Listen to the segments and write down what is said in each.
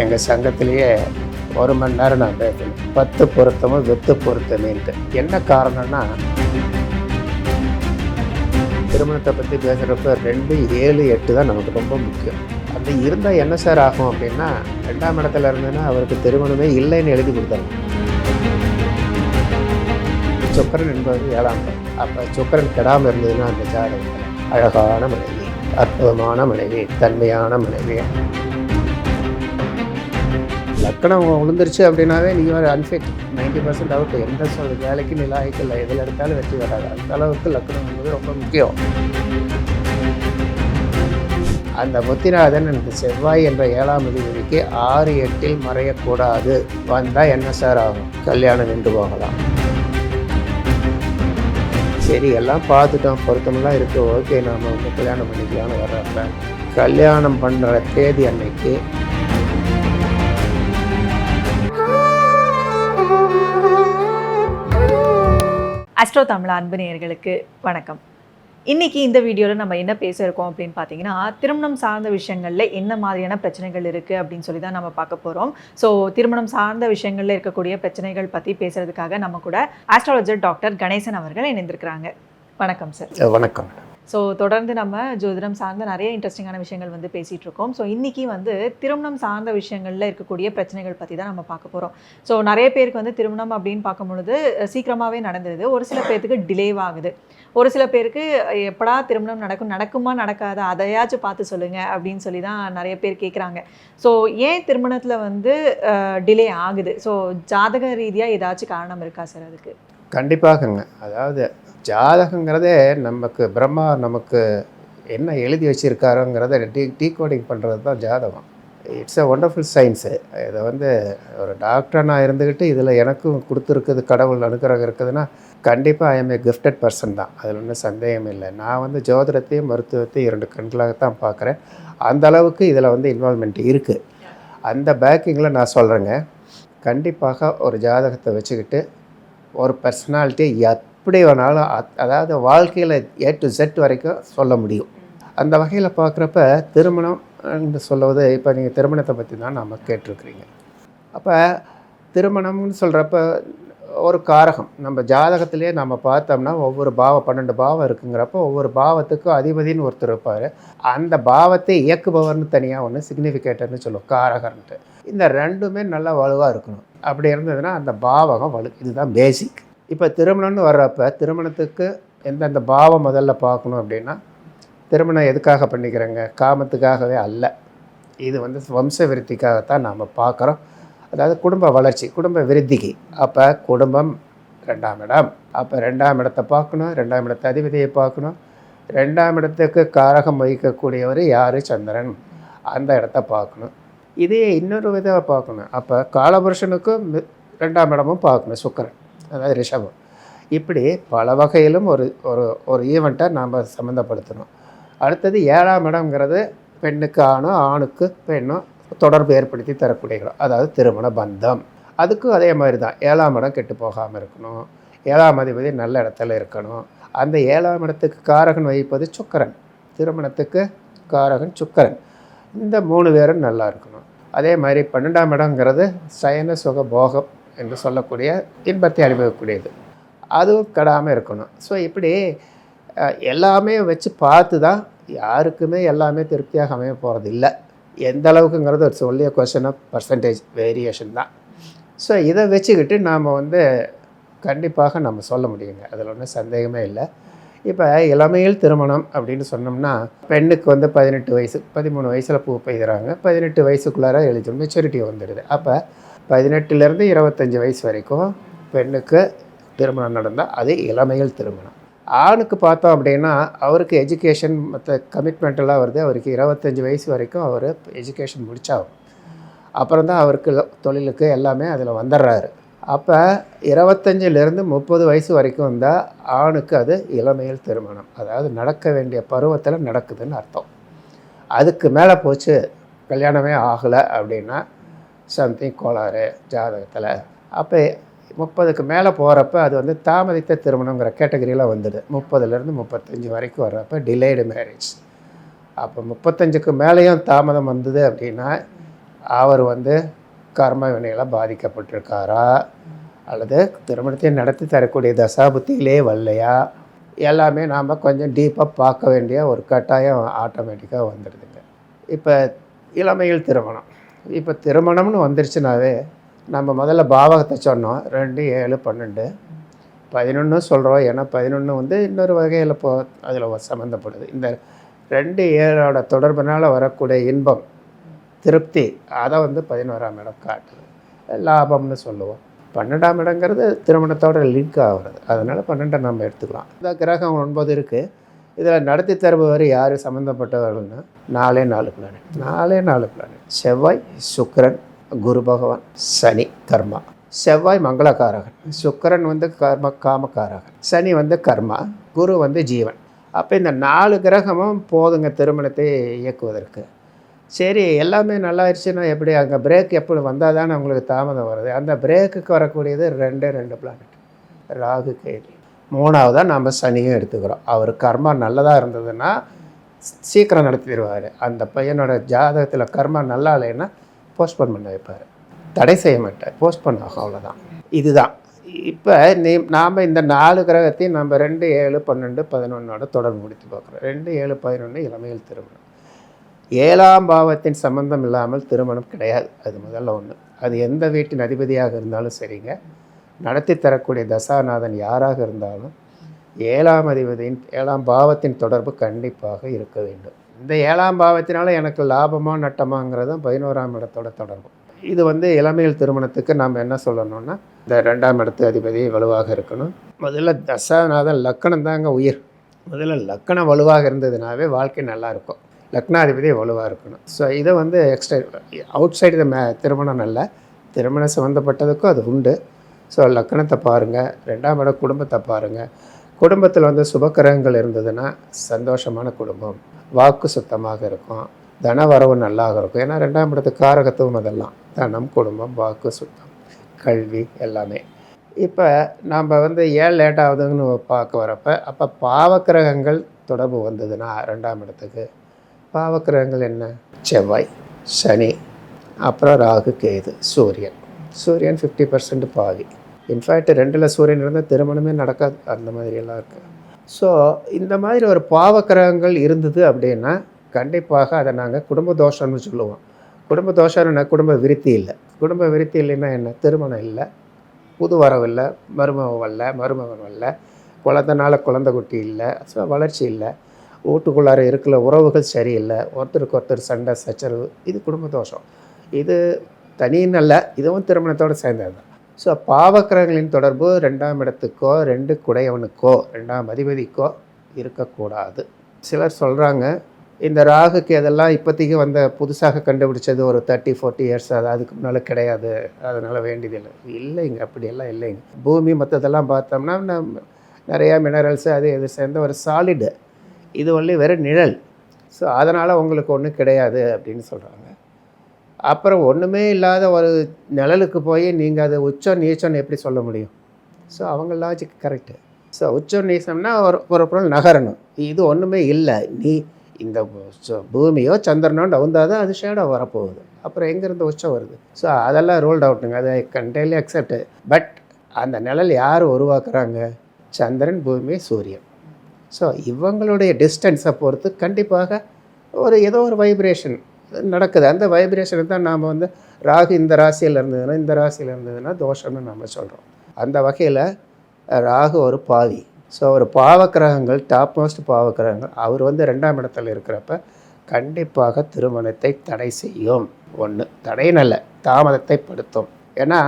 எங்கள் சங்கத்திலேயே 1 மணி நேரம் நான் பேசணும். 10 பொருத்தமும் வெத்து பொருத்தமேன்ட்டு. என்ன காரணம்னா, திருமணத்தை பற்றி பேசுகிறப்ப 2, 7, 8 தான் நமக்கு ரொம்ப முக்கியம். அப்படி இருந்தால் என்ன சார் ஆகும் அப்படின்னா, 2ஆம் இடத்துல இருந்ததுன்னா அவருக்கு திருமணமே இல்லைன்னு எழுதி கொடுத்தாங்க. சுக்கிரன் என்பது 7ஆம் இடம். அப்போ சுக்கிரன் கெடாமல் இருந்ததுன்னா அந்த ஜாதகத்தில் அழகான மனைவி, அற்புதமான மனைவி, தன்மையான மனைவி. லக்கணம் விழுந்துருச்சு அப்படின்னாவே நீங்கள் அன்ஃபிட், 90% அவுட். எந்த வேலைக்கு நிலாய்க்கு இல்லை, எதில் எடுத்தாலும் வெற்றி வராது. அந்த அளவுக்கு லக்கணம் என்பது ரொம்ப முக்கியம். அந்த முத்திநாதன் இந்த செவ்வாய் என்ற 7ஆம் அதிபதிக்கு 6, 8 மறையக்கூடாது. வந்தால் என்ன சார் ஆகும்? கல்யாணம் நின்று போகலாம். சரி, எல்லாம் பார்த்துட்டோம், பொருத்தமெல்லாம் இருக்குது, ஓகே, நாம் வந்து கல்யாணம் பண்ணிக்கலாம்னு வர்றப்ப கல்யாணம் பண்ணுற தேதி அன்னைக்கு அஸ்ட்ரோ தமிழ் அன்பு நேயர்களுக்கு வணக்கம். இன்றைக்கி இந்த வீடியோவில் நம்ம என்ன பேச இருக்கோம் அப்படின்னு பார்த்தீங்கன்னா, திருமணம் சார்ந்த விஷயங்களில் என்ன மாதிரியான பிரச்சனைகள் இருக்குது அப்படின்னு சொல்லி தான் நம்ம பார்க்க போகிறோம். ஸோ திருமணம் சார்ந்த விஷயங்களில் இருக்கக்கூடிய பிரச்சனைகள் பற்றி பேசுகிறதுக்காக நம்ம கூட ஆஸ்ட்ராலஜர் டாக்டர் கணேசன் அவர்கள் இணைந்திருக்கிறாங்க. வணக்கம் சார். வணக்கம். ஸோ தொடர்ந்து நம்ம ஜோதிடம் சார்ந்த நிறைய இன்ட்ரெஸ்டிங்கான விஷயங்கள் வந்து பேசிகிட்டு இருக்கோம். ஸோ இன்றைக்கி வந்து திருமணம் சார்ந்த விஷயங்களில் இருக்கக்கூடிய பிரச்சனைகள் பற்றி தான் நம்ம பார்க்க போகிறோம். ஸோ நிறைய பேருக்கு வந்து திருமணம் அப்படின்னு பார்க்கும் பொழுது சீக்கிரமாகவே நடந்துடுது. ஒரு சில பேருக்கு டிலேவாகுது. ஒரு சில பேருக்கு எப்படா திருமணம் நடக்குமா நடக்காதா, அதையாச்சும் பார்த்து சொல்லுங்கள் அப்படின்னு சொல்லி தான் நிறைய பேர் கேட்குறாங்க. ஸோ ஏன் திருமணத்தில் வந்து டிலே ஆகுது? ஸோ ஜாதக ரீதியாக ஏதாச்சும் காரணம் இருக்கா சார் அதுக்கு? கண்டிப்பாகங்க. அதாவது ஜாதகங்கிறதே பிரம்மா நமக்கு என்ன எழுதி வச்சுருக்காருங்கிறத டீகோடிங் பண்ணுறது தான் ஜாதகம். It's a wonderful science. இதை வந்து ஒரு டாக்டர் நான் இருந்துக்கிட்டு இதில் எனக்கும் கொடுத்துருக்குது, கடவுள் அனுக்கிரகம் இருக்குதுன்னா கண்டிப்பாக I M A gifted person தான். அதில் ஒன்றும் சந்தேகம் இல்லை. நான் வந்து ஜோதிடத்தையும் மருத்துவத்தையும் 2 கண்களாகத்தான் பார்க்குறேன். அந்த அளவுக்கு இதில் வந்து இன்வால்மெண்ட் இருக்குது. அந்த பேக்கிங்கில் நான் சொல்கிறேங்க, கண்டிப்பாக ஒரு ஜாதகத்தை வச்சுக்கிட்டு ஒரு பர்சனாலிட்டியை எப்படி வேணாலும் அதாவது வாழ்க்கையில் A to Z வரைக்கும் சொல்ல முடியும். அந்த வகையில் பார்க்குறப்ப திருமணம் என்று சொல்லுவது, இப்போ நீங்கள் திருமணத்தை பற்றி தான் நம்ம கேட்டிருக்கிறீங்க. அப்போ திருமணம்னு சொல்கிறப்ப ஒரு காரகம் நம்ம ஜாதகத்திலே நம்ம பார்த்தோம்னா ஒவ்வொரு 12 பாவம் இருக்குங்கிறப்போ ஒவ்வொரு பாவத்துக்கும் அதிபதினு ஒருத்தர் இருப்பார். அந்த பாவத்தை இயக்குபவர்னு தனியாக ஒன்று சிக்னிஃபிகேட்டர்னு சொல்லுவோம், காரகர்ன்ட்டு. இந்த 2மே நல்லா வலுவாக இருக்கணும். அப்படி இருந்ததுன்னா அந்த பாவகம் இதுதான் பேசிக். இப்போ திருமணம்னு வர்றப்ப திருமணத்துக்கு எந்தெந்த பாவம் முதல்ல பார்க்கணும் அப்படின்னா, திருமணம் எதுக்காக பண்ணிக்கிறேங்க? காமத்துக்காகவே அல்ல. இது வந்து வம்ச விருத்திக்காகத்தான் நாம் பார்க்குறோம். அதாவது குடும்ப வளர்ச்சி, குடும்ப விருத்திக்கு. அப்போ குடும்பம் 2ஆம் இடம். அப்போ 2ஆம் இடத்தை பார்க்கணும், 2ஆம் இடத்தை அதிபதியை பார்க்கணும். 2ஆம் இடத்துக்கு காரகம் வகிக்கக்கூடியவர் யார்? சந்திரன். அந்த இடத்த பார்க்கணும். இதே இன்னொரு விதமாக பார்க்கணும். அப்போ காலபுருஷனுக்கும் 2ஆம் இடமும் பார்க்கணும், சுக்கிரன், அதாவது ரிஷபம். இப்படி பல வகையிலும் ஒரு ஈவெண்ட்டை நாம் சம்மந்தப்படுத்தணும். அடுத்தது 7ஆம் இடம்ங்கிறது பெண்ணுக்கு ஆணும் ஆணுக்கு பெண்ணும் தொடர்பு ஏற்படுத்தி தரக்கூடிய இடம், அதாவது திருமண பந்தம். அதுக்கும் அதே மாதிரி தான். 7ஆம் இடம் கெட்டு போகாமல் இருக்கணும், 7ஆம் அதிபதி நல்ல இடத்துல இருக்கணும். அந்த 7ஆம் இடத்துக்கு காரகன் வகிப்பது சுக்கிரன், திருமணத்துக்கு காரகன் சுக்கிரன். இந்த 3 பேரும் நல்லா இருக்கணும். அதே மாதிரி 12ஆம் இடங்கிறது சயன சுக போகம் என்று சொல்லக்கூடிய இன்பத்தை அனுபவிக்கக்கூடியது, அதுவும் கெடாமல் இருக்கணும். ஸோ இப்படி எல்லாமே வச்சு பார்த்து தான், யாருக்குமே எல்லாமே திருப்தியாக அமைய போகிறது இல்லை. எந்த அளவுக்குங்கிறது ஒரு சொல்லிய கொஸ்டின் ஆஃப் பர்சன்டேஜ் வேரியேஷன் தான். ஸோ இதை வச்சுக்கிட்டு நாம் வந்து கண்டிப்பாக நம்ம சொல்ல முடியுங்க, அதில் ஒன்றும் சந்தேகமே இல்லை. இப்போ இளமையில் திருமணம் அப்படின்னு சொன்னோம்னா, பெண்ணுக்கு வந்து 18 வயசு 13 வயசில் பூ பெய்கிறாங்க. 18 வயசுக்குள்ளார மெச்சூரிட்டி வந்துடுது. அப்போ 18லேருந்து 25 வயசு வரைக்கும் பெண்ணுக்கு திருமணம் நடந்தால் அது இளமையில் திருமணம். ஆணுக்கு பார்த்தோம் அப்படின்னா அவருக்கு எஜுகேஷன் மற்ற கமிட்மெண்ட்டெல்லாம் வருது. அவருக்கு 25 வயசு வரைக்கும் அவர் எஜுகேஷன் முடிச்சாகும். அப்புறம் தான் அவருக்கு தொழிலுக்கு எல்லாமே அதில் வந்துடுறாரு. அப்போ 25லேருந்து 30 வயசு வரைக்கும் வந்தால் ஆணுக்கு அது இளமையில் திருமணம், அதாவது நடக்க வேண்டிய பருவத்தில் நடக்குதுன்னு அர்த்தம். அதுக்கு மேலே போச்சு, கல்யாணமே ஆகலை அப்படின்னா சம்திங் கோளாறு ஜாதகத்தில். அப்போ 30க்கு மேலே போகிறப்ப அது வந்து தாமதித்த திருமணங்கிற கேட்டகரியில் வந்துடுது. 30லேருந்து 35 வரைக்கும் வர்றப்ப டிலேடு மேரேஜ். அப்போ 35க்கு மேலேயும் தாமதம் வந்தது அப்படின்னா அவர் வந்து கர்ம வினையில் பாதிக்கப்பட்டிருக்காரா, அல்லது திருமணத்தை நடத்தி தரக்கூடிய தசாபுத்தியிலே வரலையா, எல்லாமே நாம் கொஞ்சம் டீப்பாக பார்க்க வேண்டிய ஒரு கட்டாயம் ஆட்டோமேட்டிக்காக வந்துடுதுங்க. இப்போ இளமையில் திருமணம், இப்போ திருமணம்னு வந்துருச்சுனாவே நம்ம முதல்ல பாவகத்தை சொன்னோம். 2, 7, 12, 11 சொல்கிறோம். ஏன்னா 11 வந்து இன்னொரு வகையில் அதில் சம்மந்தப்படுது. இந்த 2, 7ஓட தொடர்புனால் வரக்கூடிய இன்பம், திருப்தி, அதை வந்து 11ஆம் இடம் காட்டுது. லாபம்னு சொல்லுவோம். 12ஆம் இடங்கிறது திருமணத்தோட லிங்க் ஆகிறது. அதனால் 12 நம்ம எடுத்துக்கலாம். இந்த கிரகம் 9 இருக்குது. இதில் நடத்தி தருபவர் யார் சம்மந்தப்பட்டவர்கள்னா 4 பிளானட். செவ்வாய், சுக்கிரன், குரு பகவான், சனி கர்மா. செவ்வாய் மங்களகாரகன், சுக்கிரன் வந்து காமகாரகன், சனி வந்து கர்மா, குரு வந்து ஜீவன். அப்போ இந்த 4 கிரகமும் போதுங்க திருமணத்தை இயக்குவதற்கு. சரி, எல்லாமே நல்லாயிருச்சுன்னா எப்படி அங்கே பிரேக் எப்படி வந்தால் தானே உங்களுக்கு தாமதம் வருது. அந்த பிரேக்குக்கு வரக்கூடியது 2 பிளானட், ராகு கேது. 3ஆவதாக நம்ம சனியும் எடுத்துக்கிறோம். அவர் கர்மா நல்லதாக இருந்ததுன்னா சீக்கிரம் நடத்திடுவார். அந்த பையனோட ஜாதகத்தில் கர்மா நல்லா இல்லைன்னா போஸ்ட்போன் பண்ண வைப்பார், தடை செய்ய மாட்டார், போஸ்ட்போன் ஆகும், அவ்வளோதான். இதுதான் இப்போ நாம் இந்த 4 கிரகத்தையும் நம்ம 2, 7, 12, 11ஓட தொடர்பு முடித்து பார்க்குறோம். 2, 7, 11 இளமையில் திருமணம். 7ஆம் பாவத்தின் சம்பந்தம் இல்லாமல் திருமணம் கிடையாது. அது முதல்ல ஒன்று. அது எந்த வீட்டின் அதிபதியாக இருந்தாலும் சரிங்க, நடத்தி தரக்கூடிய தசாநாதன் யாராக இருந்தாலும் 7ஆம் அதிபதியின் 7ஆம் பாவத்தின் தொடர்பு கண்டிப்பாக இருக்க வேண்டும். இந்த 7ஆம் பாவத்தினால எனக்கு லாபமோ நட்டமாங்கிறதும் 11ஆம் இடத்தோட தொடர்பு. இது வந்து இளமையில் திருமணத்துக்கு நாம் என்ன சொல்லணும்னா, இந்த 2ஆம் இடத்து அதிபதி வலுவாக இருக்கணும். முதல்ல தசாநாதன் லக்கணம் தாங்க உயிர். முதல்ல லக்கணம் வலுவாக இருந்ததுனாவே வாழ்க்கை நல்லாயிருக்கும். லக்னாதிபதி வலுவாக இருக்கணும். ஸோ இதை வந்து அவுட் சைடு திருமணம் நல்ல திருமணம் சம்மந்தப்பட்டதுக்கும் அது உண்டு. ஸோ லக்கணத்தை பாருங்கள், 2ஆம் இடம் குடும்பத்தை பாருங்கள். குடும்பத்தில் வந்து சுபக்கிரகங்கள் இருந்ததுன்னா சந்தோஷமான குடும்பம், வாக்கு சுத்தமாக இருக்கும், தன வரவு நல்லாக இருக்கும். ஏன்னா 2ஆம் இடத்துக்கு காரகத்துவம் அதெல்லாம் தனம், குடும்பம், வாக்கு சுத்தம், கல்வி எல்லாமே. இப்போ நாம் வந்து ஏன் லேட்டாகுதுன்னு பார்க்க வரப்போ, அப்போ பாவக்கிரகங்கள் தொடர்பு வந்ததுன்னா 2ஆம் இடத்துக்கு பாவக்கிரகங்கள் என்ன? செவ்வாய், சனி, அப்புறம் ராகு கேது, சூரியன். சூரியன் 50% பாவி. இன்ஃபேக்ட் 2ல் சூரியன் இருந்தால் திருமணமே நடக்காது, அந்த மாதிரியெல்லாம் இருக்குது. ஸோ இந்த மாதிரி ஒரு பாவக்கிரகங்கள் இருந்தது அப்படின்னா கண்டிப்பாக அதை நாங்கள் குடும்ப தோஷம்னு சொல்லுவோம். குடும்ப தோஷம்னா குடும்ப விருத்தி இல்லை. குடும்ப விருத்தி இல்லைன்னா என்ன? திருமணம் இல்லை, புது வரவு இல்லை, மருமகன் வரல, குழந்தைனால குழந்தை குட்டி இல்லை, ஸோ வளர்ச்சி இல்லை, வீட்டுக்குள்ளார இருக்கிற உறவுகள் சரியில்லை, ஒருத்தருக்கு ஒருத்தர் சண்டை சச்சரவு, இது குடும்ப தோஷம். இது தனியும் அல்ல, இதுவும் திருமணத்தோடு சேர்ந்தது தான். ஸோ பாவக்கிரகங்களின் தொடர்பு 2ஆம் இடத்துக்கோ 2 குடையவனுக்கோ 2ஆம் அதிபதிக்கோ இருக்கக்கூடாது. சிலர் சொல்கிறாங்க இந்த ராகுக்கு அதெல்லாம் இப்போதைக்கு வந்த புதுசாக கண்டுபிடிச்சது ஒரு 30-40 இயர்ஸ், அது அதுக்கு முன்னால் கிடையாது, அதனால் வேண்டியதில்லை. இல்லைங்க, அப்படியெல்லாம் இல்லைங்க. பூமி மற்றதெல்லாம் பார்த்தோம்னா நிறையா மினரல்ஸு அது இது சேர்ந்த ஒரு சாலிடு, இது ஒன்லி வெறும் நிழல். ஸோ அதனால் உங்களுக்கு ஒன்றும் கிடையாது அப்படின்னு சொல்கிறாங்க. அப்புறம் ஒன்றுமே இல்லாத ஒரு நிழலுக்கு போய் நீங்கள் அது உச்சம் நீச்சம்னு எப்படி சொல்ல முடியும்? ஸோ அவங்க லாஜிக் கரெக்டு. ஸோ உச்சம் நீச்சம்னா ஒரு பொருள் நகரணும். இது ஒன்றுமே இல்லை, நீ இந்த பூமியோ சந்திரனோ டவுந்தால் தான் அது ஷேடோ வரப்போகுது. அப்புறம் எங்கேருந்து உச்சம் வருது? ஸோ அதெல்லாம் ரூல்ட் அவுட்டுங்க, அதை கண்டெய்லி அக்செப்ட். பட் அந்த நிழல் யார் உருவாக்குறாங்க? சந்திரன், பூமி, சூரியன். ஸோ இவங்களுடைய டிஸ்டன்ஸை பொறுத்து கண்டிப்பாக ஏதோ ஒரு வைப்ரேஷன் நடக்குது. அந்த வைப்ரேஷனை தான் நாம் வந்து ராகு இந்த ராசியில் இருந்ததுன்னா தோஷம்னு நம்ம சொல்கிறோம். அந்த வகையில் ராகு ஒரு பாவி. ஸோ ஒரு பாவக்கிரகங்கள், டாப் மோஸ்ட் பாவக்கிரகங்கள், அவர் வந்து 2ஆம் இடத்துல இருக்கிறப்ப கண்டிப்பாக திருமணத்தை தடை செய்யும். ஒன்று தடையினல்ல, தாமதத்தை படுத்தும். ஏன்னா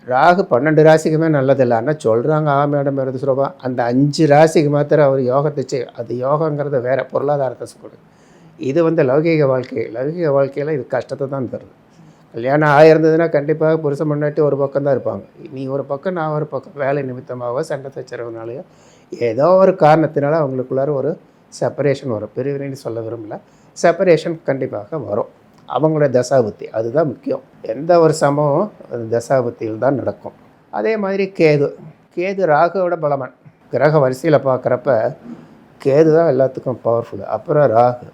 ராகு 12 ராசிக்குமே நல்லதில்லை. ஆனால் சொல்கிறாங்க ஆமேடம் வருது சொல்லுவான். அந்த 5 ராசிக்கு மாத்திரம் அவர் யோகத்தை அது யோகங்கிறது வேறு பொருளாதாரத்தை சொல்லுது. இது வந்து லௌகீக வாழ்க்கையில் இது கஷ்டத்தை தான் தருது. கல்யாணம் ஆகிருந்ததுன்னா கண்டிப்பாக புருஷன் முன்னாடி ஒரு பக்கம் தான் இருப்பாங்க. நீ ஒரு பக்கம், நான் ஒரு பக்கம். வேலை நிமித்தமாகவோ சண்டை சச்சரவுனாலேயோ ஏதோ ஒரு காரணத்தினால அவங்களுக்குள்ளார ஒரு செப்பரேஷன் வரும். பிரிவினைன்னு சொல்ல விரும்பல, செப்பரேஷன் கண்டிப்பாக வரும். அவங்களுடைய தசாபுத்தி அதுதான் முக்கியம். எந்த ஒரு சம்பவம் அது தசாபுத்தியில் தான் நடக்கும். அதே மாதிரி கேது ராகுவோட பலமன். கிரக வரிசையில் பார்க்குறப்ப கேது தான் எல்லாத்துக்கும் பவர்ஃபுல்லு. அப்புறம் ராகு,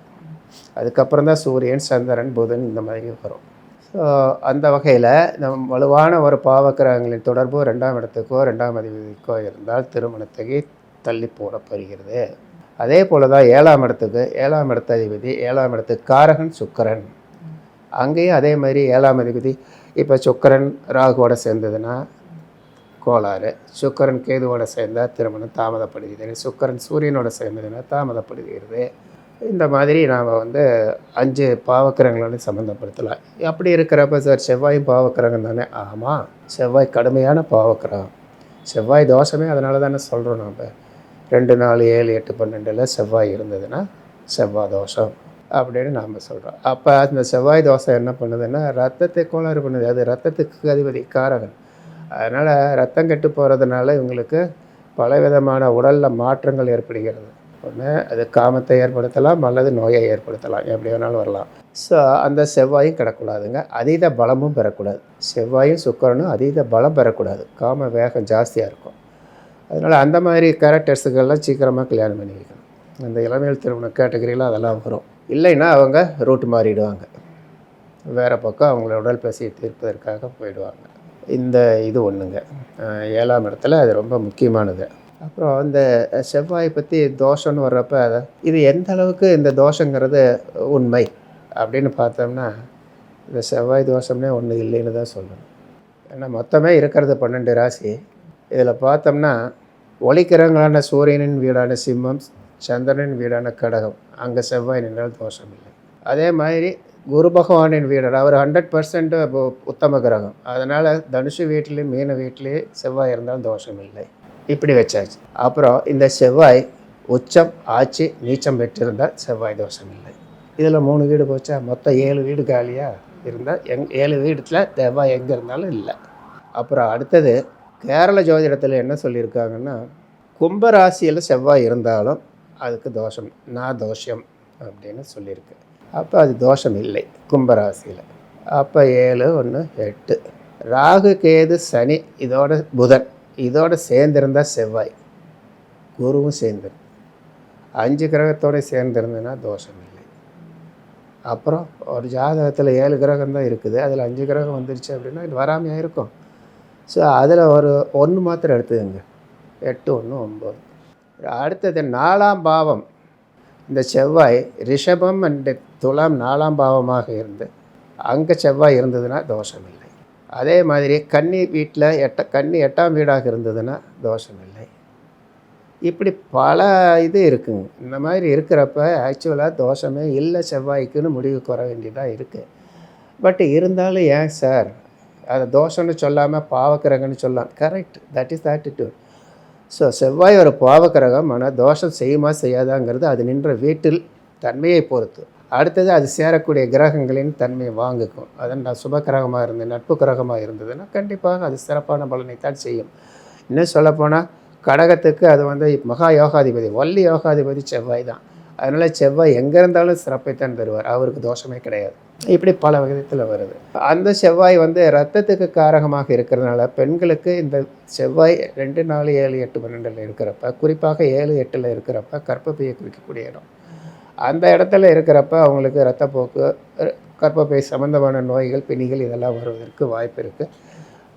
அதுக்கப்புறம் தான் சூரியன், சந்திரன், புதன், இந்த மாதிரி வரும். ஸோ அந்த வகையில் நம் வலுவான ஒரு பாவக்கிரகங்களின் தொடர்பு 2ஆம் இடத்துக்கோ 2ஆம் அதிபதிக்கோ இருந்தால் திருமணத்தை தள்ளி போடப்படுகிறது. அதே போல் தான் 7ஆம் இடத்துக்கு 7ஆம் இடத்த அதிபதி 7ஆம் இடத்துக்கு காரகன் சுக்கிரன். அங்கேயும் அதே மாதிரி 7ஆம் அதிபதி இப்போ சுக்கிரன் ராகுவோட சேர்ந்ததுன்னா கோளாறு, சுக்கிரன் கேதுவோட சேர்ந்தால் திருமணம் தாமதப்படுகிறது, சுக்கிரன் சூரியனோட சேர்ந்ததுன்னா தாமதப்படுகிறது. இந்த மாதிரி நாம் 5 பாவக்கிரகங்களோட சம்மந்தப்படுத்தலாம். அப்படி இருக்கிறப்ப சார் செவ்வாயும் பாவக்கிரகம் தானே? ஆமாம், செவ்வாய் கடுமையான பாவக்கிரகம். செவ்வாய் தோஷமே அதனால தானே சொல்கிறோம். நாம் 2, 4, 7, 8, 12 செவ்வாய் இருந்ததுன்னா செவ்வாய் தோஷம் அப்படின்னு நாம் சொல்கிறோம். அப்போ அந்த செவ்வாய் தோஷம் என்ன பண்ணுதுன்னா ரத்தத்தை கோளாறு பண்ணுது. அது ரத்தத்துக்கு அதிபதி காரகன். அதனால் ரத்தம் கெட்டு போகிறதுனால இவங்களுக்கு பலவிதமான உடலில் மாற்றங்கள் ஏற்படுகிறது. ஒன்று அது காமத்தை ஏற்படுத்தலாம், அல்லது நோயை ஏற்படுத்தலாம், எப்படி வேணாலும் வரலாம். ஸோ அந்த செவ்வாயும் கிடக்கூடாதுங்க, அதீத பலமும் பெறக்கூடாது. செவ்வாயும் சுக்கிரனும் அதீத பலம் பெறக்கூடாது, காம வேகம் ஜாஸ்தியாக இருக்கும். அதனால் அந்த மாதிரி கேரக்டர்ஸுக்கெல்லாம் சீக்கிரமாக கல்யாணம் பண்ணி வைக்கணும். அந்த இளமையில் திருமண கேட்டகரியில் அதெல்லாம் வரும். இல்லைன்னா அவங்க ரூட் மாறிடுவாங்க, வேறு பக்கம் அவங்கள உடல் பசியை தீர்ப்பதற்காக போயிடுவாங்க. இந்த இது ஒன்றுங்க. 7ஆம் இடத்துல அது ரொம்ப முக்கியமானது. அப்புறம் இந்த செவ்வாயை பற்றி தோஷம்னு வர்றப்ப இது எந்த அளவுக்கு இந்த தோஷங்கிறது உண்மை அப்படின்னு பார்த்தோம்னா இந்த செவ்வாய் தோஷம்னே ஒன்று இல்லைன்னு தான் சொல்லணும். ஏன்னா மொத்தமே இருக்கிறது 12 ராசி. இதில் பார்த்தோம்னா ஒளிக்கிரகங்களான சூரியனின் வீடான சிம்மம், சந்திரனின் வீடான கடகம், அங்கே செவ்வாய் நின்றால் தோஷம் இல்லை. அதே மாதிரி குரு பகவானின் வீடு அவர் 100% உத்தம கிரகம். அதனால் தனுசு வீட்டிலையும் மீன வீட்டிலேயே செவ்வாய் இருந்தால் தோஷம் இல்லை. இப்படி வச்சாச்சு. அப்புறம் இந்த செவ்வாய் உச்சம் ஆட்சி நீச்சம் பெற்றிருந்தால் செவ்வாய் தோஷம் இல்லை. இதில் 3 வீடு போச்சா, மொத்தம் 7 வீடு காலியாக இருந்தால் 7 வீடுல செவ்வாய் எங்கே இருந்தாலும் இல்லை. அப்புறம் அடுத்தது கேரள ஜோதிடத்தில் என்ன சொல்லியிருக்காங்கன்னா கும்பராசியில் செவ்வாய் இருந்தாலும் அதுக்கு தோஷம், நான் தோஷம் அப்படின்னு சொல்லியிருக்கு. அப்போ அது தோஷம் இல்லை கும்பராசியில். அப்போ 7, 1, 8 ராகு கேது சனி இதோட புதன் இதோடு சேர்ந்திருந்தால் செவ்வாய் குருவும் சேர்ந்துடும். 5 கிரகத்தோடு சேர்ந்துருந்ததுன்னா தோஷம் இல்லை. அப்புறம் ஒரு ஜாதகத்தில் 7 கிரகம் தான் இருக்குது, அதில் 5 கிரகம் வந்துருச்சு அப்படின்னா இது வராமையாக இருக்கும். ஸோ அதில் ஒரு 1 மாத்திரம் எடுத்துக்கங்க, 8, 1, 9. அடுத்தது 4ஆம் பாவம். இந்த செவ்வாய் ரிஷபம் அண்டு துலாம் 4ஆம் பாவமாக இருந்து அங்கே செவ்வாய் இருந்ததுன்னா தோஷம் இல்லை. அதே மாதிரி கன்னி வீட்டில் கன்னி 8ஆம் வீடாக இருந்ததுன்னா தோஷம் இல்லை. இப்படி பல இது இருக்குங்க. இந்த மாதிரி இருக்கிறப்ப ஆக்சுவலாக தோஷமே இல்லை செவ்வாய்க்குன்னு முடிவுக்கு வர வேண்டியதாக இருக்குது. பட் இருந்தாலும் ஏன் சார் அதை தோஷம்னு சொல்லாமல் பாவக்கிரகம்னு சொல்லலாம். Correct, that is the attitude. So செவ்வாய் ஒரு பாவக்கிரகம், ஆனால் தோஷம் செய்யுமா செய்யாதாங்கிறது அது நின்ற வீட்டில் தன்மையை பொறுத்து. அடுத்தது அது சேரக்கூடிய கிரகங்களின் தன்மையை வாங்குக்கும். அதன் சுப கிரகமாக இருந்து நட்பு கிரகமாக இருந்ததுன்னா கண்டிப்பாக அது சிறப்பான பலனைத்தான் செய்யும். இன்னும் சொல்லப்போனால் கடகத்துக்கு அது மகா யோகாதிபதி, வள்ளி யோகாதிபதி செவ்வாய் தான். அதனால் செவ்வாய் எங்கே இருந்தாலும் சிறப்பைத்தான் தருவார், அவருக்கு தோஷமே கிடையாது. இப்படி பல விதத்தில் வருது. அந்த செவ்வாய் ரத்தத்துக்கு காரகமாக இருக்கிறதுனால பெண்களுக்கு இந்த செவ்வாய் 2, 4, 7, 8, 12 இருக்கிறப்ப, குறிப்பாக 7, 8 இருக்கிறப்ப கர்ப்பப்பையை குறிக்கக்கூடிய இடம். அந்த இடத்துல இருக்கிறப்ப அவங்களுக்கு இரத்தப்போக்கு, கர்ப்பப்பை சம்மந்தமான நோய்கள், பிணிகள் இதெல்லாம் வருவதற்கு வாய்ப்பு இருக்குது.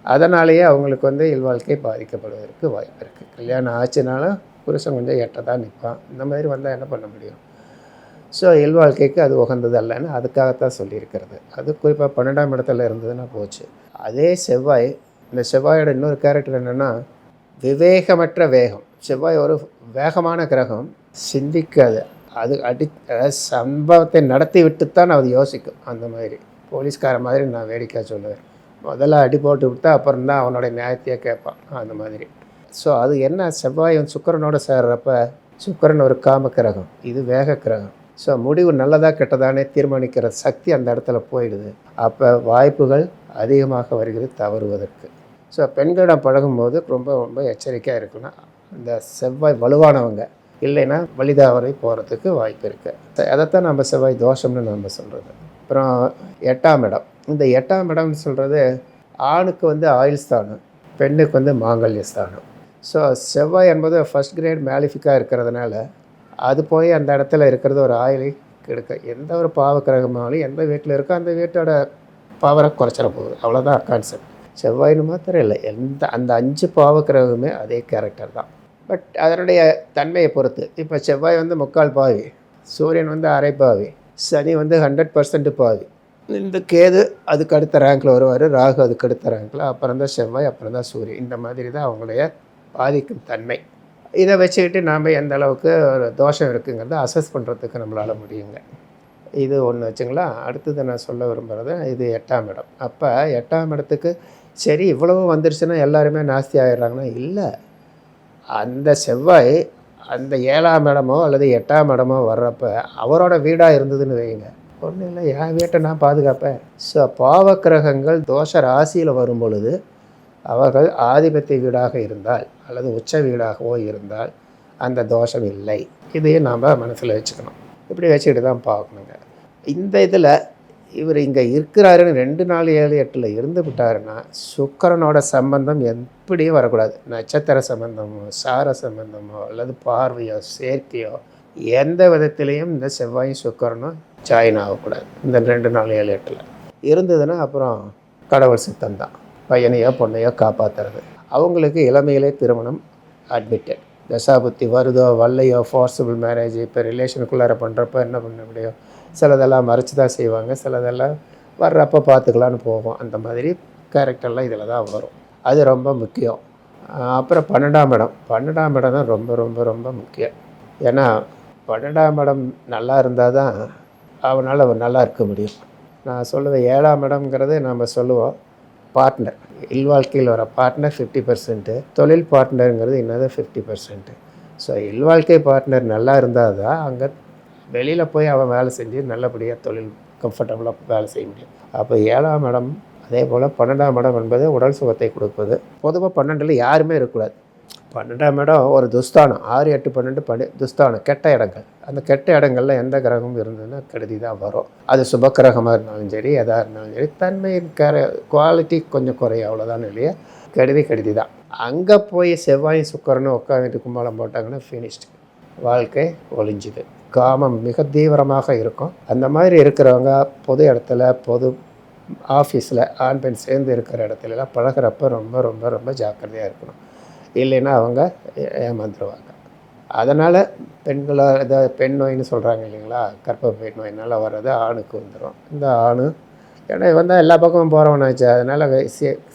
அதனாலேயே அவங்களுக்கு இல்வாழ்க்கை பாதிக்கப்படுவதற்கு வாய்ப்பு இருக்குது. கல்யாணம் ஆச்சுனாலும் புருஷன் கொஞ்சம் எட்ட தான் நிற்பான். இந்த மாதிரி வந்தால் என்ன பண்ண முடியும்? ஸோ இல்வாழ்க்கைக்கு அது உகந்தது அல்லன்னு அதுக்காகத்தான் சொல்லியிருக்கிறது. அது குறிப்பாக 12ஆம் இடத்துல இருந்ததுன்னா போச்சு. அதே செவ்வாய், இந்த செவ்வாயோட இன்னொரு கேரக்டர் என்னென்னா விவேகமற்ற வேகம். செவ்வாய் ஒரு வேகமான கிரகம், சிந்திக்காது. அது சம்பவத்தை நடத்தி விட்டுத்தான் அது யோசிக்கும். அந்த மாதிரி போலீஸ்கார மாதிரி நான் வேடிக்கை சொல்லுவேன். முதல்ல அடி போட்டு விட்டா அப்புறம் தான் அவனுடைய நியாயத்தையே கேட்பான், அந்த மாதிரி. ஸோ அது என்ன, செவ்வாய் சுக்கிரனோட சேர்றப்ப, சுக்கிரன் ஒரு காம கிரகம், இது வேக கிரகம். ஸோ முடிவு நல்லதாக கெட்டதானே தீர்மானிக்கிற சக்தி அந்த இடத்துல போயிடுது. அப்போ வாய்ப்புகள் அதிகமாக வருகிறது தவறுவதற்கு. ஸோ பெண்களிடம் பழகும்போது ரொம்ப ரொம்ப எச்சரிக்கையாக இருக்கணும். இந்த செவ்வாய் வலுவானவங்க இல்லைன்னா வலிதாவரை போகிறதுக்கு வாய்ப்பு இருக்குது. அதைத்தான் நம்ம செவ்வாய் தோஷம்னு நம்ம சொல்கிறது. அப்புறம் 8ஆம் இடம். இந்த 8ஆம் இடம்னு சொல்கிறது ஆணுக்கு ஆயுள் ஸ்தானம், பெண்ணுக்கு மாங்கல்ய ஸ்தானம். ஸோ செவ்வாய் என்பது ஃபஸ்ட் கிரேட் மேலிஃபிக்காக இருக்கிறதுனால அது போய் அந்த இடத்துல இருக்கிறது ஒரு ஆயுளை கெடுக்க. எந்த ஒரு பாவக்கிரகமானாலும் எந்த வீட்டில் இருக்கோ அந்த வீட்டோட பவரை குறைச்சிட போகுது. அவ்வளோதான் கான்செப்ட். செவ்வாயின்னு மாத்திரம் இல்லை, அந்த 5 பாவக்கிரகமே அதே கேரக்டர் தான். பட் அதனுடைய தன்மையை பொறுத்து. இப்போ செவ்வாய் வந்து 3/4 பாவி, சூரியன் வந்து அரை பாவி, சனி வந்து 100% பாவி. இந்த கேது அதுக்கு அடுத்த ரேங்கில் வருவார், ராகு அதுக்கு அடுத்த ரேங்கில், அப்புறம் தான் செவ்வாய், அப்புறம் தான் சூரியன். இந்த மாதிரி தான் அவங்களுடைய பாதிக்கும் தன்மை. இதை வச்சுக்கிட்டு நாம் எந்த அளவுக்கு ஒரு தோஷம் இருக்குங்கிறத அசஸ் பண்ணுறதுக்கு நம்மளால் முடியுங்க. இது ஒன்று வச்சுங்களா. அடுத்தது நான் சொல்ல விரும்புகிறது, இது 8ஆம் இடம். அப்போ 8ஆம் இடத்துக்கு சரி இவ்வளவு வந்துருச்சுன்னா எல்லாருமே நாஸ்தி ஆகிடுறாங்கன்னா இல்லை. அந்த செவ்வாய் அந்த 7ஆம் இடமோ அல்லது 8ஆம் இடமோ வர்றப்ப அவரோட வீடாக இருந்ததுன்னு வைங்க, ஒன்றும் இல்லை, என் வீட்டை நான் பாதுகாப்பேன். ஸோ பாவக்கிரகங்கள் தோஷ ராசியில் வரும் பொழுது அவர்கள் ஆதிபத்திய வீடாக இருந்தால் அல்லது உச்ச வீடாகவோ இருந்தால் அந்த தோஷம் இல்லை. இதையும் நாம் மனசில் வச்சுக்கணும். இப்படி வச்சுக்கிட்டு தான் பார்க்கணுங்க. இந்த இதில் இவர் இங்கே இருக்கிறாருன்னு 2, 4, 7, 8 இருந்து விட்டாருன்னா சுக்கிரனோட சம்பந்தம் எப்படியும் வரக்கூடாது. நட்சத்திர சம்பந்தமோ சார சம்பந்தமோ அல்லது பார்வையோ சேர்க்கையோ எந்த விதத்திலையும் இந்த செவ்வாயும் சுக்கிரனும் ஜாயின் ஆகக்கூடாது. இந்த 2, 4, 7, 8 இருந்ததுன்னா அப்புறம் கடவுள் சித்தம் தான். பையனையோ பொண்ணையோ காப்பாற்றுறது. அவங்களுக்கு இளமையிலே திருமணம் அட்மிட்டட். தசாபுத்தி வருதோ வரலையோ, ஃபோர்ஸபிள் மேரேஜ் இப்போ ரிலேஷனுக்குள்ளார பண்ணுறப்ப என்ன பண்ண முடியும், சிலதெல்லாம் மறைச்சி தான் செய்வாங்க, சிலதெல்லாம் வர்றப்போ பார்த்துக்கலான்னு போகும். அந்த மாதிரி கேரக்டர்லாம் இதில் தான் வரும். அது ரொம்ப முக்கியம். அப்புறம் 12ஆம் இடம். 12ஆம் இடம் தான் ரொம்ப ரொம்ப ரொம்ப முக்கியம். ஏன்னா 12ஆம் இடம் நல்லா இருந்தால் தான் அவனால் நல்லா இருக்க முடியும். நான் சொல்லுவேன், 7ஆம் இடம்ங்கிறது நம்ம சொல்லுவோம் பார்ட்னர். இல்வாழ்க்கையில் வர பார்ட்னர் 50%, தொழில் பார்ட்னருங்கிறது இன்னது 50%. ஸோ இல்வாழ்க்கை பார்ட்னர் நல்லா இருந்தால் தான் அங்கே வெளியில் போய் அவன் வேலை செஞ்சு நல்லபடியாக தொழில் கம்ஃபர்டபுளாக வேலை செய்ய முடியும். அப்போ 7ஆம் இடம் அதே போல் 12ஆம் இடம் என்பது உடல் சுகத்தை கொடுப்பது. பொதுவாக 12 யாருமே இருக்கக்கூடாது. 12ஆம் இடம் ஒரு துஸ்தானம். 6, 8, 12 துஸ்தானம், கெட்ட இடங்கள். அந்த கெட்ட இடங்களில் எந்த கிரகமும் இருந்ததுன்னா கெடுதி தான் வரும். அது சுபக்கிரகமாக இருந்தாலும் சரி, எதாக இருந்தாலும் சரி, தன்மையின் குவாலிட்டி கொஞ்சம் குறையும், அவ்வளோதான் இல்லையா. கெடுதி தான். அங்கே போய் செவ்வாயும் சுக்கரனும் உட்காந்துட்டு கும்பாலம் போட்டாங்கன்னா ஃபினிஷ்டு, வாழ்க்கை ஒழிஞ்சுது. காமம் மிக தீவிரமாக இருக்கும். அந்த மாதிரி இருக்கிறவங்க பொது இடத்துல, பொது ஆஃபீஸில் ஆண் பெண் சேர்ந்து இருக்கிற இடத்துலலாம் பழகிறப்ப ரொம்ப ரொம்ப ரொம்ப ஜாக்கிரதையாக இருக்கணும். இல்லைன்னா அவங்க ஏமாந்துருவாங்க. அதனால் பெண்களாக பெண் நோயின்னு சொல்கிறாங்க இல்லைங்களா, கர்ப்பப்பை நோயினால் வர்றது ஆணுக்கு வந்துடும். இந்த ஆணு ஏன்னா வந்தால் எல்லா பக்கமும் போகிறவனாச்சு, அதனால்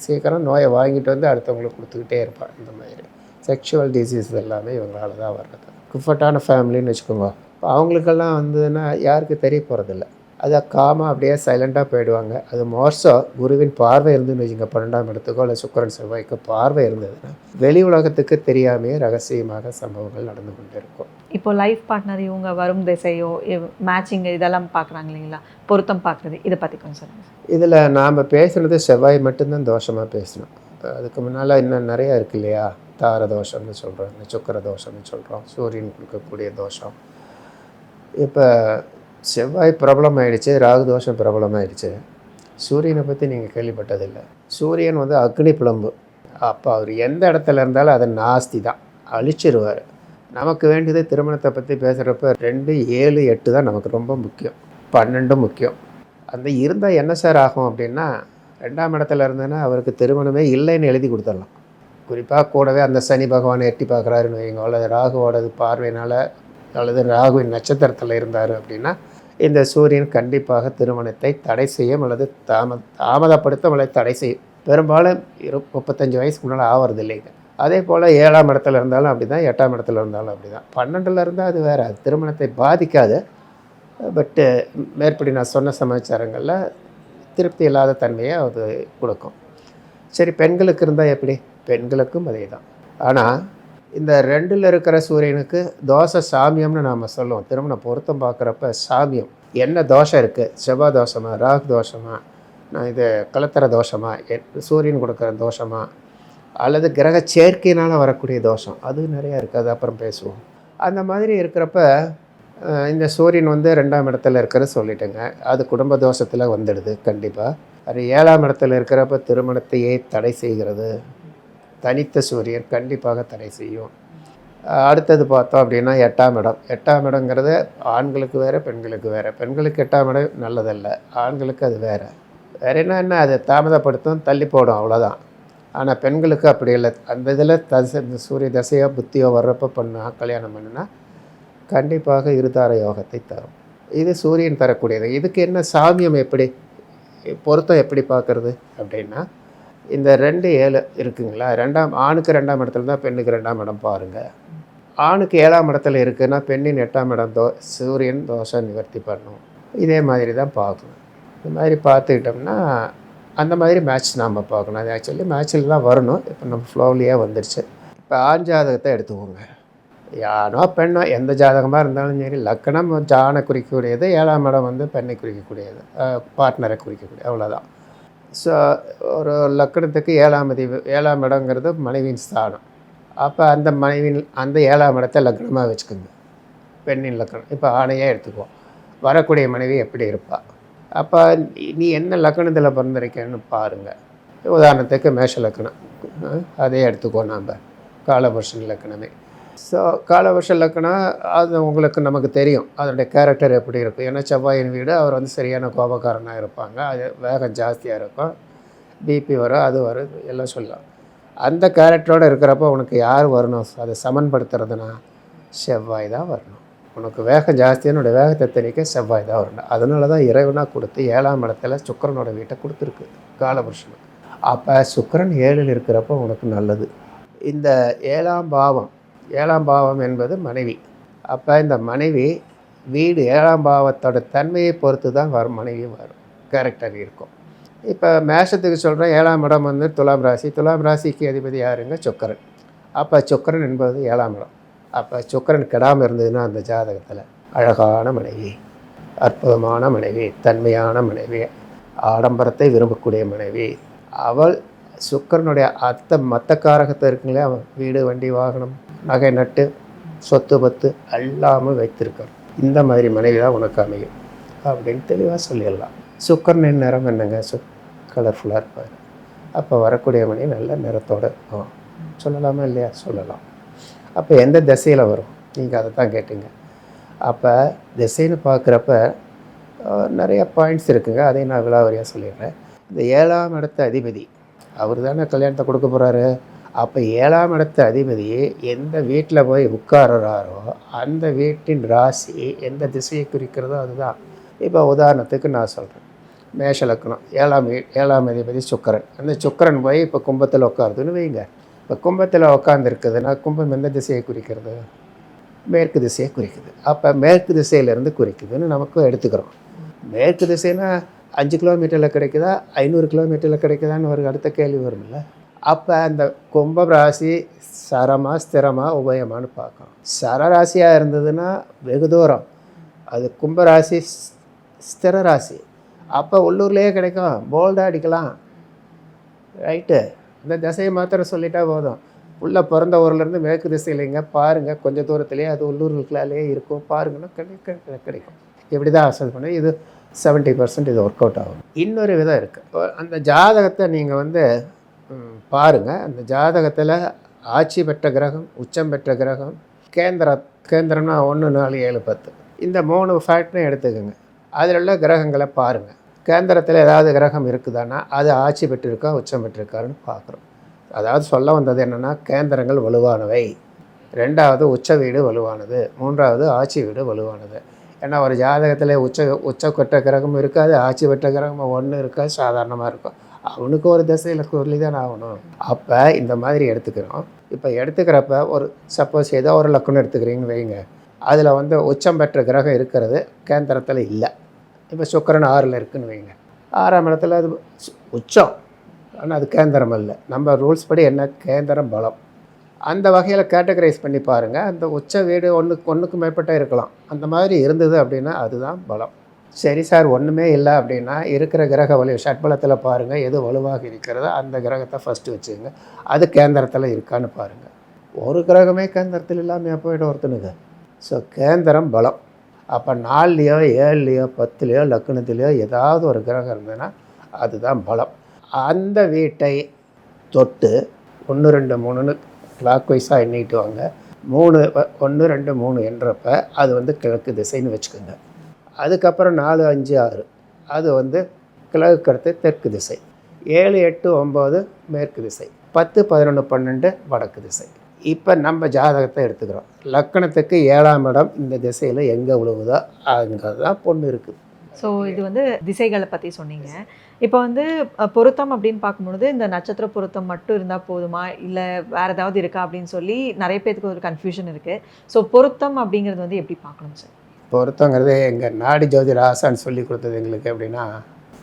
சீக்கிரம் நோயை வாங்கிட்டு வந்து அடுத்தவங்களுக்கு கொடுத்துக்கிட்டே இருப்பான். இந்த மாதிரி செக்ஷுவல் டிசீஸ் எல்லாமே இவங்களால தான் வர்றது. கம்ஃபர்ட்டான ஃபேமிலின்னு வச்சுக்கோங்க. இப்போ அவங்களுக்கெல்லாம் வந்ததுன்னா யாருக்கு தெரிய போகிறதில்ல. அதை காமாக அப்படியே சைலண்ட்டாக போயிடுவாங்க. அது மோர்ஸோ குருவின் பார்வை இருந்துன்னு வச்சுங்க, 12ஆம் இடத்துக்கோ இல்லை சுக்கிரன் செவ்வாய்க்கோ பார்வை இருந்ததுன்னா வெளி உலகத்துக்கு தெரியாமையே ரகசியமாக சம்பவங்கள் நடந்து கொண்டு இருக்கும். இப்போ லைஃப் பார்ட்னர் இவங்க வரும் திசையோ மேட்சிங் இதெல்லாம் பார்க்குறாங்க இல்லைங்களா, பொருத்தம் பார்க்குறது, இதை பற்றி கொஞ்சம் சொல்லுங்கள். இதில் நாம் பேசுகிறது செவ்வாய் மட்டும்தான் தோஷமாக பேசணும். அதுக்கு முன்னால் இன்னும் நிறையா இருக்குது இல்லையா. தார தோஷம்னு சொல்கிறோம், சுக்கிர தோஷம்னு சொல்கிறோம், சூரியன் கொடுக்கக்கூடிய தோஷம். இப்போ செவ்வாய் பிரபலம் ஆகிடுச்சு, ராகு தோஷம் பிரபலம் ஆகிடுச்சு. சூரியனை பற்றி நீங்கள் கேள்விப்பட்டதில்லை. சூரியன் வந்து அக்னி பிளம்பு. அப்போ அவர் எந்த இடத்துல இருந்தாலும் அதை நாஸ்தி தான், அழிச்சிருவார். நமக்கு வேண்டியது திருமணத்தை பற்றி பேசுகிறப்ப 2, 7, 8 தான் நமக்கு ரொம்ப முக்கியம். 12 முக்கியம். அந்த இருந்தால் என்ன சார் ஆகும் அப்படின்னா, 2ஆம் இடத்துல இருந்ததுன்னா அவருக்கு திருமணமே இல்லைன்னு எழுதி கொடுத்துடலாம். குறிப்பாக கூடவே அந்த சனி பகவானை எட்டி பார்க்குறாருன்னு வைங்க, அல்லது ராகுவோடது பார்வையினால் அல்லது ராகுவின் நட்சத்திரத்தில் இருந்தார் அப்படின்னா இந்த சூரியன் கண்டிப்பாக திருமணத்தை தடை செய்யும் அல்லது தாமதப்படுத்தும் அல்லது தடை செய்யும். பெரும்பாலும் 35 வயசுக்கு முன்னால் ஆகிறது இல்லைங்க. அதே போல் 7ஆம் இடத்துல இருந்தாலும் அப்படி தான், 8ஆம் இடத்துல இருந்தாலும் அப்படி தான். 12ல் இருந்தால் அது வேறு, அது திருமணத்தை பாதிக்காது. பட்டு மேற்படி நான் சொன்ன சமாச்சாரங்களில் திருப்தி இல்லாத தன்மையை அது கொடுக்கும். சரி, பெண்களுக்கு இருந்தால் எப்படி? பெண்களுக்கும் அதே தான். ஆனால் இந்த 2ல் இருக்கிற சூரியனுக்கு தோஷ சாமியம்னு நாம் சொல்லுவோம். திருமண பொருத்தம் பார்க்குறப்ப சாமியம் என்ன தோஷம் இருக்குது, செவ்வாய் தோஷமா, ராகு தோஷமா, நான் இது கலத்தர தோஷமா, சூரியன் கொடுக்குற தோஷமா, அல்லது கிரக சேர்க்கையினால் வரக்கூடிய தோஷம், அது நிறையா இருக்குது. அது அப்புறம் பேசுவோம். அந்த மாதிரி இருக்கிறப்ப இந்த சூரியன் வந்து 2ஆம் இடத்துல இருக்கிற சொல்லிட்டேங்க, அது குடும்ப தோஷத்தில் வந்துடுது கண்டிப்பாக. அது 7ஆம் இடத்துல இருக்கிறப்ப திருமணத்தையே தடை செய்கிறது. தனித்த சூரியன் கண்டிப்பாக தடை செய்யும். அடுத்தது பார்த்தோம் அப்படின்னா 8ஆம் இடம். 8ஆம் இடங்கிறது ஆண்களுக்கு வேறு பெண்களுக்கு வேறு. பெண்களுக்கு 8ஆம் இடம் நல்லதல்ல, ஆண்களுக்கு அது வேறு. வேறு என்ன அதை தாமதப்படுத்தும், தள்ளி போடும், அவ்வளோதான். ஆனால் பெண்களுக்கு அப்படி இல்லை. அந்த இதில் இந்த சூரிய தசையோ புத்தியோ வர்றப்போ கல்யாணம் பண்ணுனா கண்டிப்பாக இருதார யோகத்தை தரும். இது சூரியன் தரக்கூடியது. இதுக்கு என்ன சாமியம், எப்படி பொருத்தம் எப்படி பார்க்குறது அப்படின்னா, இந்த 2 7 இருக்குங்களா, ஆணுக்கு 2ஆம் இடத்துல தான் பெண்ணுக்கு 2ஆம் இடம் பாருங்கள். ஆணுக்கு 7ஆம் இடத்துல இருக்குன்னா பெண்ணின் 8ஆம் இடம் சூரியன் தோஷம் நிவர்த்தி பண்ணும். இதே மாதிரி தான் பார்க்கணும். இந்த மாதிரி பார்த்துக்கிட்டோம்னா அந்த மாதிரி மேட்ச் நாம் பார்க்கணும். அது ஆக்சுவலி மேட்சில் தான் வரணும். இப்போ நம்ம ஃப்ளோவிலேயே வந்துடுச்சு. இப்போ ஆண் ஜாதகத்தை எடுத்துக்கோங்க. யானோ பெண்ணோ எந்த ஜாதகமாக இருந்தாலும் சரி, லக்கணம் ஆணை குறிக்கக்கூடியது, 7ஆம் இடம் வந்து பெண்ணை குறிக்கக்கூடியது, பார்ட்னரை குறிக்கக்கூடியது, அவ்வளோதான். ஸோ ஒரு லக்கணத்துக்கு 7ஆம் இடங்கிறது மனைவியின் ஸ்தானம். அப்போ அந்த மனைவின் அந்த 7ஆம் இடத்தை லக்னமாக வச்சுக்கோங்க. பெண்ணின் லக்கணம் இப்போ ஆணையே எடுத்துக்குவோம். வரக்கூடிய மனைவி எப்படி இருப்பாள்? அப்போ நீ என்ன லக்கணத்தில் பிறந்திருக்கேன்னு பாருங்கள். உதாரணத்துக்கு மேஷ லக்கணம், அதே எடுத்துக்குவோம் நாம், காலபுருஷன் லக்கணமே. ஸோ காலவர்ஷ லக்கணம் அது உங்களுக்கு நமக்கு தெரியும் அதனுடைய கேரக்டர் எப்படி இருக்கும். ஏன்னா செவ்வாயின் வீடு, அவர் வந்து சரியான கோபக்காரனாக இருப்பாங்க, அது வேகம் ஜாஸ்தியாக இருக்கும், பிபி வரும், அது வரும், எல்லாம் சொல்லலாம். அந்த கேரக்டரோடு இருக்கிறப்போ உனக்கு யார் வரணும்? அதை சமன்படுத்துறதுனா செவ்வாய் தான் வரணும். உனக்கு வேகம் ஜாஸ்தியாக என்னோடய வேகத்தை தெரிவிக்க செவ்வாய் தான் வரணும். அதனால தான் இறைவனாக கொடுத்து 7ஆம் இடத்துல சுக்கிரனோட வீட்டை கொடுத்துருக்கு காலபுருஷனுக்கு. அப்போ சுக்கிரன் 7ல் இருக்கிறப்போ உனக்கு நல்லது. இந்த 7ஆம் பாவம் என்பது மனைவி. அப்போ இந்த மனைவி வீடு 7ஆம் பாவத்தோட தன்மையை பொறுத்து தான் மனைவி வரும், கேரக்டர் இருக்கும். இப்போ மேஷத்துக்கு சொல்கிறேன், 7ஆம் இடம் வந்து துலாம் ராசி. துலாம் ராசிக்கு அதிபதி யாருங்க? சுக்கிரன். அப்போ சுக்கிரன் என்பது 7ஆம் இடம். அப்போ சுக்கிரன் கெடாமல் இருந்ததுன்னா அந்த ஜாதகத்தில் அழகான மனைவி, அற்புதமான மனைவி, தன்மையான மனைவி, ஆடம்பரத்தை விரும்பக்கூடிய மனைவி. அவள் சுக்கிரனுடைய மற்ற காரகத்தை இருக்குங்களே, அவன் வீடு வண்டி வாகனம் நகை நட்டு சொத்து பத்து எல்லாமே வைத்திருக்கார். இந்த மாதிரி மனைவி தான் உனக்கு அமையும் அப்படின்னு தெளிவாக சொல்லிடலாம். சுக்கிரனின் நிறம் என்னங்க? கலர்ஃபுல்லாக இருப்பார். அப்போ வரக்கூடிய மனைவி நல்ல நிறத்தோடு இருக்கும். சொல்லலாமா இல்லையா? சொல்லலாம். அப்போ எந்த திசையில் வரும்? நீங்கள் அதை தான் கேட்டீங்க. அப்போ திசைன்னு பார்க்குறப்ப நிறைய பாயிண்ட்ஸ் இருக்குங்க, அதையும் நான் விலாவரியாக சொல்லிடுறேன். இந்த 7ஆம் இடத்த அதிபதி அவர் தானே கல்யாணத்தை கொடுக்க போகிறாரு. அப்போ 7ஆம் இடத்த அதிபதி எந்த வீட்டில் போய் உட்கார்றாரோ அந்த வீட்டின் ராசி எந்த திசையை குறிக்கிறதோ அதுதான். இப்போ உதாரணத்துக்கு நான் சொல்கிறேன், மேஷ லக்னம், 7ஆம் அதிபதி சுக்கிரன். அந்த சுக்கிரன் போய் இப்போ கும்பத்தில் உட்காருதுன்னு வைங்க. இப்போ கும்பத்தில் உட்காந்துருக்குதுன்னா கும்பம் எந்த திசையை குறிக்கிறது? மேற்கு திசையை குறிக்குது. அப்போ மேற்கு திசையிலேருந்து குறிக்குதுன்னு நமக்கு எடுத்துக்கிறோம். மேற்கு திசைனா 5 கிலோமீட்டரில் கிடைக்குதா 500 கிலோமீட்டரில் கிடைக்குதான்னு ஒரு அடுத்த கேள்வி வரும்ல. அப்போ அந்த கும்பம் ராசி சரமாக ஸ்திரமாக உபயமானு பார்க்கணும். சரராசியாக இருந்ததுன்னா வெகு தூரம், அது கும்பராசி ஸ்திர ராசி, அப்போ உள்ளூர்லேயே கிடைக்கும், போல்டாக அடிக்கலாம். ரைட்டு, இந்த திசையை மாத்திரம் சொல்லிட்டா போதும். உள்ளே பிறந்த ஊர்லேருந்து மேற்கு திசையிலைங்க பாருங்கள், கொஞ்சம் தூரத்துலேயே அது உள்ளூர்களுக்குள்ளாலே இருக்கும், பாருங்கன்னா கிடைக்கும். இப்படி தான் அசல் பண்ணி இது 70% இது ஒர்க் அவுட் ஆகும். இன்னொரு விதம் இருக்குது. அந்த ஜாதகத்தை நீங்கள் வந்து பாருங்கள். அந்த ஜாதகத்தில் ஆட்சி பெற்ற கிரகம், உச்சம் பெற்ற கிரகம், கேந்திரம்னா 1 4 7 10 இந்த 3 ஃபேக்டரையும் எடுத்துக்கோங்க. அதில் உள்ள கிரகங்களை பாருங்கள். கேந்திரத்தில் ஏதாவது கிரகம் இருக்குதானா அது ஆட்சி பெற்றிருக்கா உச்சம் பெற்றிருக்காருன்னு பார்க்குறோம். அதாவது சொல்ல வந்தது என்னென்னா, கேந்திரங்கள் வலுவானவை, 2வது உச்ச வீடு வலுவானது, 3வது ஆட்சி வீடு வலுவானது. ஏன்னா ஒரு ஜாதகத்தில் உச்ச பெற்ற கிரகம் இருக்காது, ஆட்சி பெற்ற கிரகம் 1 இருக்காது, சாதாரணமாக இருக்கும். அவனுக்கு ஒரு திசையில் சொல்லி தான் ஆகணும். அப்போ இந்த மாதிரி எடுத்துக்கிறோம். இப்போ எடுத்துக்கிறப்ப ஒரு சப்போஸ் ஏதோ ஒரு லக்கணம் எடுத்துக்கிறீங்கன்னு வைங்க, அதில் வந்து உச்சம் பெற்ற கிரகம் இருக்கிறது கேந்திரத்தில் இல்லை. இப்போ சுக்கிரன் 6ல் இருக்குதுன்னு வைங்க, 6ஆம் இடத்துல அது உச்சம், ஆனால் அது கேந்திரம் இல்லை. நம்ம ரூல்ஸ் படி என்ன, கேந்திரம் பலம். அந்த வகையில் கேட்டகரைஸ் பண்ணி பாருங்கள். அந்த உச்ச வீடு ஒன்றுக்கு மேற்பட்ட இருக்கலாம். அந்த மாதிரி இருந்தது அப்படின்னா அதுதான் பலம். சரி சார், ஒன்றுமே இல்லை அப்படின்னா இருக்கிற கிரக வலு ஷட்பலத்தில் பாருங்கள், எது வலுவாக இருக்கிறதோ அந்த கிரகத்தை ஃபஸ்ட்டு வச்சுக்கோங்க. அது கேந்திரத்தில் இருக்கான்னு பாருங்கள். ஒரு கிரகமே கேந்திரத்தில் இல்லாமல் போய்ட்டு ஒருத்தனுக்கு. ஸோ கேந்திரம் பலம். அப்போ 4லையோ 7லையோ 10லையோ லக்னத்துலேயோ ஏதாவது ஒரு கிரகம் இருந்ததுன்னா அதுதான் பலம். அந்த வீட்டை தொட்டு 1 2 3ன்னு கிளாக் வைஸாக எண்ணிட்டு வாங்க. 3 1 2 3 என்றப்ப அது வந்து கிழக்கு திசைன்னு வச்சுக்கோங்க. அதுக்கப்புறம் 4 5 6 அது வந்து கிழக்கு அடுத்து தெற்கு திசை, 7, 8, 9 மேற்கு திசை, 10, 11, 12 வடக்கு திசை. இப்போ நம்ம ஜாதகத்தை எடுத்துக்கிறோம். லக்கணத்துக்கு 7ஆம் இடம் இந்த திசையில் எங்கே விழுவுதோ அங்கே தான் பொண்ணு இருக்குது. ஸோ இது வந்து திசைகளை பற்றி சொன்னீங்க. இப்போ வந்து பொருத்தம் அப்படின்னு பார்க்கும்பொழுது இந்த நட்சத்திர பொருத்தம் மட்டும் இருந்தால் போதுமா, இல்லை வேறு ஏதாவது இருக்கா அப்படின்னு சொல்லி நிறைய பேருக்கு ஒரு கன்ஃபியூஷன் இருக்குது. ஸோ பொருத்தம் அப்படிங்கிறது வந்து எப்படி பார்க்கணும் சார்? பொருத்தங்கிறது எங்கள் நாடி ஜோதிட ஆசான்னு சொல்லி கொடுத்தது எங்களுக்கு எப்படின்னா,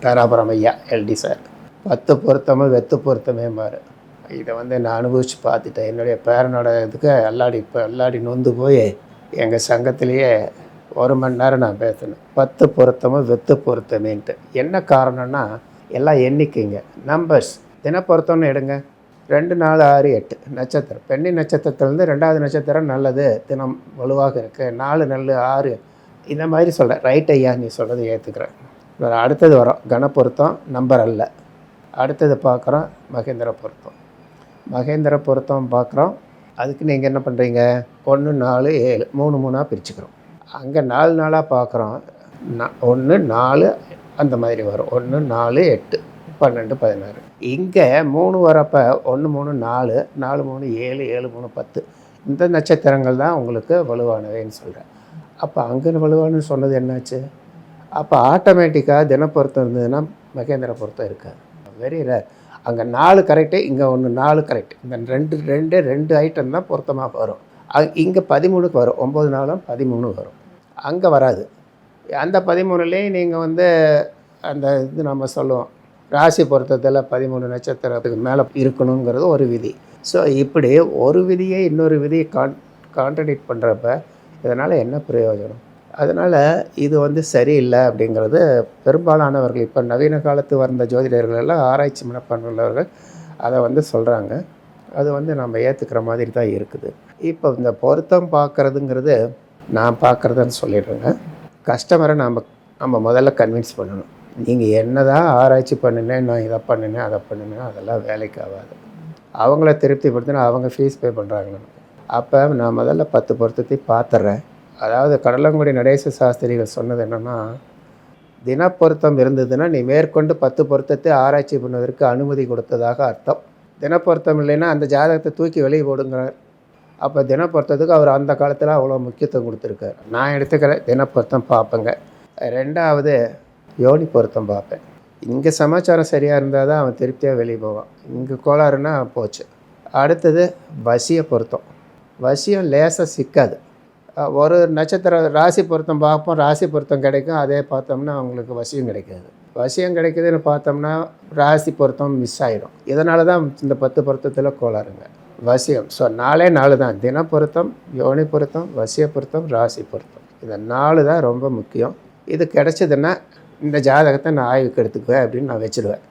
தாராபுரம் ஐயா எல்டி சார் 10 பொருத்தமும் வெத்து பொருத்தமே மாறு. இதை வந்து நான் அனுபவித்து பார்த்துட்டேன். என்னுடைய பேரனோட இதுக்கு அல்லாடி நொந்து போய் எங்கள் சங்கத்திலேயே 1 மணி நேரம் நான் பேசினேன். 10 பொருத்தமும் வெத்து பொருத்தமேன்ட்டு. என்ன காரணம்னா எல்லாம் எண்ணிக்கைங்க, நம்பர்ஸ். தினப்பொருத்தம்னு எடுங்க, 2, 4, 6, 8 நட்சத்திரம். பெண்ணி நட்சத்திரத்துலேருந்து 2வது நட்சத்திரம் நல்லது, தினம் வலுவாக இருக்குது, 4 நல்லு, 6 இந்த மாதிரி சொல்கிறேன். ரைட் ஐயா, நீ சொல்கிறத ஏற்றுக்கிறேன். அடுத்தது வரோம் கணப்பொருத்தம், நம்பர் அல்ல. அடுத்தது பார்க்குறோம் மகேந்திர பொருத்தம். மகேந்திர பொருத்தம் பார்க்குறோம். அதுக்கு நீங்கள் என்ன பண்ணுறீங்க, 1, 4, 7 3 3ஆக பிரிச்சுக்கிறோம். அங்கே 4 4ஆக பார்க்குறோம். 1, 4 அந்த மாதிரி வரும். 1, 4, 8, 12, 16. இங்கே 3 வரப்போ 1, 3, 4, 4, 3, 7, 7, 3, 10 இந்த நட்சத்திரங்கள் தான் உங்களுக்கு வலுவானவைன்னு சொல்கிறேன். அப்போ அங்கே வலுவானு சொன்னது என்னாச்சு? அப்போ ஆட்டோமேட்டிக்காக தினப்பொருத்தம் இருந்ததுன்னா மகேந்திர பொருத்தம் இருக்காது. Very rare. அங்கே 4 கரெக்டு, இங்கே 1 4 கரெக்ட். இந்த 2 ஐட்டம் தான் பொருத்தமாக வரும். இங்கே 13க்கு வரும். 9 4 13 வரும். அங்கே வராது. அந்த 13லேயே நீங்கள் வந்து அந்த இது நம்ம சொல்லுவோம் ராசி பொருத்தத்தில் 13 நட்சத்திரத்துக்கு மேலே இருக்கணுங்கிறது ஒரு விதி. ஸோ இப்படி ஒரு விதியை இன்னொரு விதியை கான்ட்ரடிக்ட் பண்ணுறப்ப இதனால் என்ன பிரயோஜனம்? அதனால் இது வந்து சரியில்லை அப்படிங்கிறது பெரும்பாலானவர்கள் இப்போ நவீன காலத்து வந்த ஜோதிடர்கள் எல்லாம் ஆராய்ச்சி மனப்பான்மையுள்ளவர்கள் அதை வந்து சொல்கிறாங்க. அது வந்து நம்ம ஏற்றுக்கிற மாதிரி தான் இருக்குது. இப்போ இந்த பொருத்தம் பார்க்குறதுங்கிறது நான் பார்க்குறதுன்னு சொல்லிடுறேங்க. கஸ்டமரை நம்ம முதல்ல கன்வின்ஸ் பண்ணணும். நீங்கள் என்ன தான் ஆராய்ச்சி பண்ணினேன், நான் இதை பண்ணினேன் அதை பண்ணினேன், அதெல்லாம் வேலைக்கு ஆகாது. அவங்கள திருப்திப்படுத்தினா அவங்க ஃபீஸ் பே பண்ணுறாங்க. அப்போ நான் முதல்ல 10 பொருத்தத்தை பார்த்துட்றேன். அதாவது கடலங்குடி நடேச சாஸ்திரிகள் சொன்னது என்னென்னா, தினப்பொருத்தம் இருந்ததுன்னா நீ மேற்கொண்டு 10 பொருத்தத்தை ஆராய்ச்சி பண்ணுவதற்கு அனுமதி கொடுத்ததாக அர்த்தம். தினப்பொருத்தம் இல்லைன்னா அந்த ஜாதகத்தை தூக்கி வெளியே போடுங்கிறார். அப்போ தினப்பொருத்தத்துக்கு அவர் அந்த காலத்தில் அவ்வளோ முக்கியத்துவம் கொடுத்துருக்கார். நான் எடுத்துக்கிற தினப்பொருத்தம் பார்ப்பேங்க. 2வது யோனி பொருத்தம் பார்ப்பேன். இங்கே சமாச்சாரம் சரியாக இருந்தால் தான் அவன் திருப்தியாக வெளியே போவான். இங்கே கோளாறுன்னா போச்சு. அடுத்தது வசிய பொருத்தம். வசியம் லேசாக சிக்காது. ஒரு நட்சத்திர ராசி பொருத்தம் பார்ப்போம், ராசி பொருத்தம் கிடைக்கும். அதே பார்த்தோம்னா அவங்களுக்கு வசியம் கிடைக்காது. வசியம் கிடைக்குதுன்னு பார்த்தோம்னா ராசி பொருத்தம் மிஸ் ஆகிடும். இதனால தான் இந்த 10 பொருத்தத்தில் கோளாறுங்க. வசியம். ஸோ 4 தான். தின பொருத்தம், யோனி பொருத்தம், வசிய பொருத்தம், ராசி பொருத்தம். இந்த 4 தான் ரொம்ப முக்கியம். இது கிடைச்சதுன்னா இந்த ஜாதகத்தை நான் ஆய்வுக்கு எடுத்துக்குவேன் அப்படின்னு நான் வச்சுடுவேன்.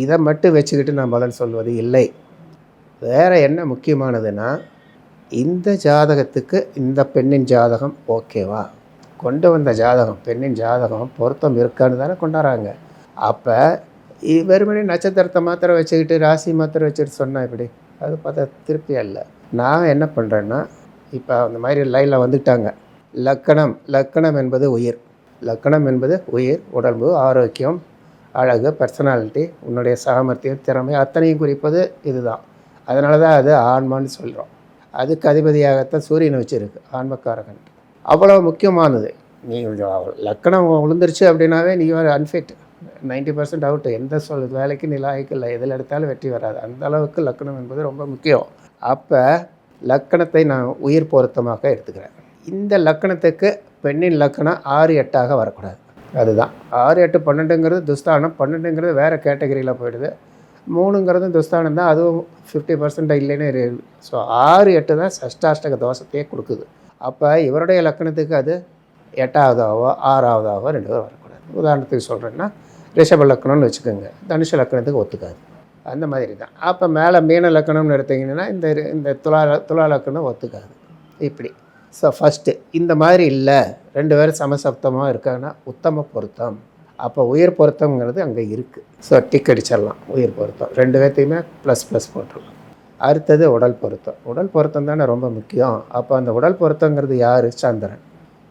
இதை மட்டும் வச்சுக்கிட்டு நான் பலன் சொல்வது இல்லை. வேறு என்ன முக்கியமானதுன்னா, இந்த ஜாதகத்துக்கு இந்த பெண்ணின் ஜாதகம் ஓகேவா, கொண்டு வந்த ஜாதகம் பெண்ணின் ஜாதகம் பொருத்தம் இருக்கான்னு தானே கொண்டாடுறாங்க. அப்போ வெறுமனே நட்சத்திரத்தை மாத்திரம் வச்சுக்கிட்டு ராசி மாத்திரம் வச்சுக்கிட்டு சொன்னால் இப்படி அது பார்த்தா திருப்தியாக இல்லை. நான் என்ன பண்ணுறேன்னா, இப்போ அந்த மாதிரி லைனில் வந்துட்டாங்க. லக்கணம் என்பது உயிர். லக்கணம் என்பது உயிர், உடம்பு, ஆரோக்கியம், அழகு, பர்சனாலிட்டி, உன்னுடைய சாமர்த்தியம், திறமை அத்தனையும் குறிப்பது இதுதான். அதனால தான் அது ஆன்மான்னு சொல்கிறோம். அதுக்கு அதிபதியாகத்தான் சூரியனை வச்சுருக்கு, ஆன்மக்காரகன். அவ்வளோ முக்கியமானது. நீ லக்கணம் விழுந்துருச்சு அப்படின்னாவே நீ அன்ஃபிட், 90% அவுட்டு. எந்த வேலைக்கு நீ லாய்க்கு இல்லை, எதில் எடுத்தாலும் வெற்றி வராது. அந்த அளவுக்கு லக்கணம் என்பது ரொம்ப முக்கியம். அப்போ லக்கணத்தை நான் உயிர் பொருத்தமாக எடுத்துக்கிறேன். இந்த லக்கணத்துக்கு பெண்ணின் லக்கணம் 6 8ஆக வரக்கூடாது. அதுதான் 6 8 12ங்கிறது துஸ்தானம். 12ங்கிறது வேறு கேட்டகரியில் போயிடுது. 3ங்கிறது துஸ்தானம் தான், அதுவும் 50% இல்லைன்னு. ஸோ 6 8 தான் சஷ்டாஷ்டக தோஷத்தையே கொடுக்குது. அப்போ இவருடைய லக்கணத்துக்கு அது 8ஆவதாவோ 6ஆவதாவோ 2 வரக்கூடாது. உதாரணத்துக்கு சொல்கிறேன்னா ரிஷப லக்கணம்னு வச்சுக்கோங்க, தனுஷ லக்கணத்துக்கு ஒத்துக்காது. அந்த மாதிரி தான். அப்போ மேலே மீன லக்கணம்னு எடுத்திங்கன்னா இந்த துலா லக்கணம் ஒத்துக்காது. இப்படி. ஸோ ஃபஸ்ட்டு இந்த மாதிரி இல்லை, 2 பேரும் சமசப்தமாக இருக்காங்கன்னா உத்தம பொருத்தம். அப்போ உயிர் பொருத்தம்ங்கிறது அங்கே இருக்குது. ஸோ டிக் அடிச்சிடலாம். உயிர் பொருத்தம் 2 பேர்த்தையுமே ++ போட்டுடலாம். அடுத்தது உடல் பொருத்தம். உடல் பொருத்தம் தானே ரொம்ப முக்கியம். அப்போ அந்த உடல் பொருத்தங்கிறது யார்? சந்திரன்.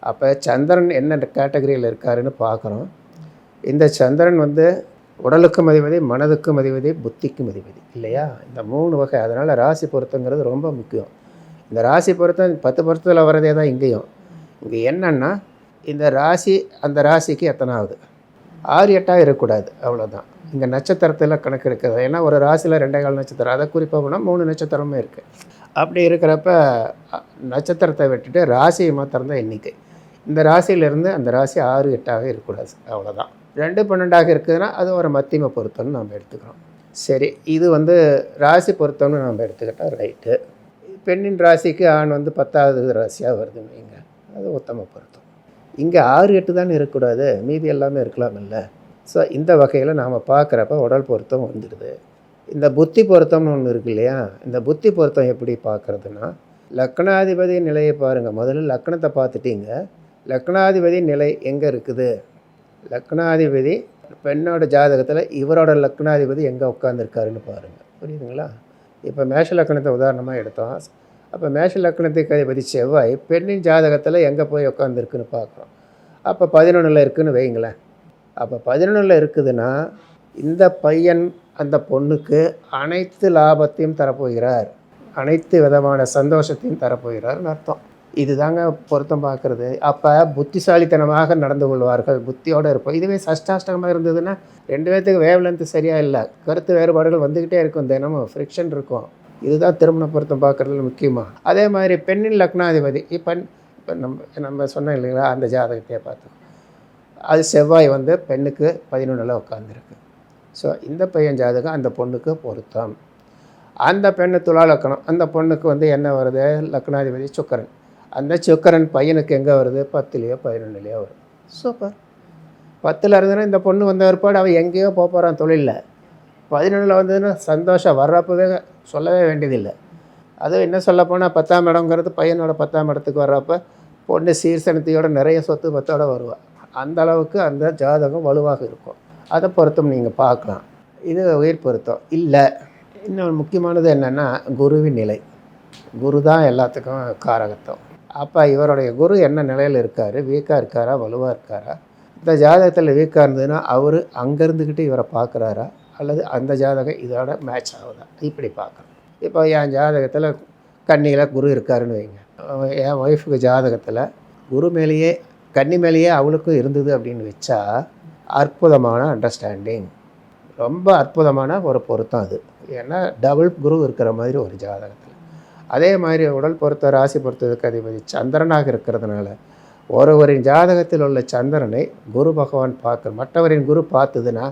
அப்போ சந்திரன் என்ன கேட்டகரியில் இருக்காருன்னு பார்க்குறோம். இந்த சந்திரன் வந்து உடலுக்கும் அதிபதி, மனதுக்கும் அதிபதி, புத்திக்கும் அதிபதி இல்லையா? இந்த 3 வகை. அதனால் ராசி பொருத்தங்கிறது ரொம்ப முக்கியம். இந்த ராசி பொருத்தம் 10 பொருத்தத்தில் வரதே தான் இங்கேயும். இங்கே என்னன்னா, இந்த ராசி அந்த ராசிக்கு எத்தனாவது 6 8 இருக்கக்கூடாது, அவ்வளோதான். இங்கே நட்சத்திரத்தில் கணக்கு எடுக்கிறது. ஏன்னா ஒரு ராசியில் 2.25 நட்சத்திரம், அதை குறிப்பாக போனால் 3 நட்சத்திரமே இருக்குது. அப்படி இருக்கிறப்ப நட்சத்திரத்தை விட்டுட்டு ராசியை மாத்திரம் தான் எண்ணிக்கை. இந்த ராசியிலேருந்து அந்த ராசி 6 8 இருக்கக்கூடாது, அவ்வளோதான். 2 12 இருக்குதுன்னா அது ஒரு மத்தியம பொருத்தம்னு நம்ம எடுத்துக்கிறோம். சரி, இது வந்து ராசி பொருத்தம்னு நம்ம எடுத்துக்கிட்டால் ரைட்டு. பெண்ணின் ராசிக்கு ஆண் வந்து 10வது ராசியாக வருதுன்னு வைங்க, அது உத்தம பொருத்தம். இங்கே 6 8 தானே இருக்கக்கூடாது, மீதி எல்லாமே இருக்கலாம் இல்லை. ஸோ இந்த வகையில் நாம் பார்க்குறப்ப உடல் பொருத்தம் வந்துடுது. இந்த புத்தி பொருத்தம்னு ஒன்று இருக்கு இல்லையா? இந்த புத்தி பொருத்தம் எப்படி பார்க்குறதுன்னா, லக்னாதிபதி நிலையை பாருங்கள். முதல்ல லக்னத்தை பார்த்துட்டீங்க. லக்னாதிபதி நிலை எங்கே இருக்குது? லக்னாதிபதி பெண்ணோட ஜாதகத்தில் இவரோட லக்னாதிபதி எங்கே உட்காந்துருக்காருன்னு பாருங்கள். புரியுதுங்களா? இப்போ மேஷ லக்னத்தை உதாரணமாக எடுத்தோம். அப்போ மேஷ லக்னத்துக்கு அதிபதி செவ்வாய் பெண்ணின் ஜாதகத்தில் எங்கே போய் உட்காந்துருக்குன்னு பார்க்குறோம். அப்போ 11ல் இருக்குதுன்னு வைங்களேன். அப்போ 11ல் இருக்குதுன்னா இந்த பையன் அந்த பொண்ணுக்கு அனைத்து லாபத்தையும் தரப்போகிறார், அனைத்து விதமான சந்தோஷத்தையும் தரப்போகிறார்னு அர்த்தம். இதுதாங்க பொருத்தம் பார்க்குறது. அப்போ புத்திசாலித்தனமாக நடந்து கொள்வார்கள், புத்தியோடு இருப்போம். இதுவே சஷ்டாஷ்டகமாக இருந்ததுன்னா 2 பேர்த்துக்கு வேவ் லென்த்து சரியாக இல்லை, கருத்து வேறுபாடுகள் வந்துக்கிட்டே இருக்கும், தினமும் ஃப்ரிக்ஷன் இருக்கும். இதுதான் திருமண பொருத்தம் பார்க்குறதுல முக்கியமாக. அதே மாதிரி பெண்ணின் லக்னாதிபதி இப்போ நம்ம சொன்னோம் இல்லைங்களா, அந்த ஜாதகத்தையே பார்த்தோம். அது செவ்வாய் வந்து பெண்ணுக்கு 11ல் உட்காந்துருக்கு. ஸோ இந்த பையன் ஜாதகம் அந்த பொண்ணுக்கு பொருத்தம். அந்த பெண்ணு துலா லக்கணம், அந்த பொண்ணுக்கு வந்து என்ன வருது? லக்னாதிபதி சுக்கரன். அந்த சுக்கரன் பையனுக்கு எங்கே வருது? 10லேயோ 11லேயோ வருது. சூப்பர். 10ல் இருந்ததுன்னா இந்த பொண்ணு வந்த பிற்பாடு அவள் எங்கேயோ போகிறான் தொழிலில். 11ல் வந்ததுன்னா சந்தோஷம் வர்றப்பவே சொல்லவே வேண்டியதில்லை. அதுவும் என்ன சொல்ல போனால் 10ஆம் இடங்கிறது பையனோட 10ஆம் இடத்துக்கு வர்றப்போ பொண்ணு சீர்சனத்தையோட நிறைய சொத்து பத்தோடு வருவாள். அந்த அளவுக்கு அந்த ஜாதகம் வலுவாக இருக்கும். அதை பொருத்தம் நீங்கள் பார்க்கலாம். இது உயிர் பொருத்தம் இல்லை. இன்னொரு முக்கியமானது என்னென்னா குருவின் நிலை. குரு தான் எல்லாத்துக்கும் காரகத்துவம். அப்போ இவருடைய குரு என்ன நிலையில் இருக்கார்? வீக்காக இருக்காரா, வலுவாக இருக்காரா? இந்த ஜாதகத்தில் வீக்காக இருந்ததுன்னா அவர் அங்கே இருந்துக்கிட்டு இவரை பார்க்குறாரா, அல்லது அந்த ஜாதகம் இதோட மேட்ச் ஆகுதா, இப்படி பார்க்கணும். இப்போ என் ஜாதகத்தில் கன்னியில் குரு இருக்காருன்னு வைங்க. என் ஒய்ஃபுக்கு ஜாதகத்தில் குரு மேலேயே கன்னி மேலேயே அவளுக்கும் இருந்தது அப்படின்னு வச்சா அற்புதமான அண்டர்ஸ்டாண்டிங், ரொம்ப அற்புதமான ஒரு பொருத்தம் அது. ஏன்னா டபுள் குரு இருக்கிற மாதிரி ஒரு ஜாதகத்தில். அதே மாதிரி உடல் பொருத்த ராசி பொருத்தத்துக்கு அதிபதி சந்திரனாக இருக்கிறதுனால ஒருவரின் ஜாதகத்தில் உள்ள சந்திரனை குரு பகவான் மற்றவரின் குரு பார்த்ததுன்னா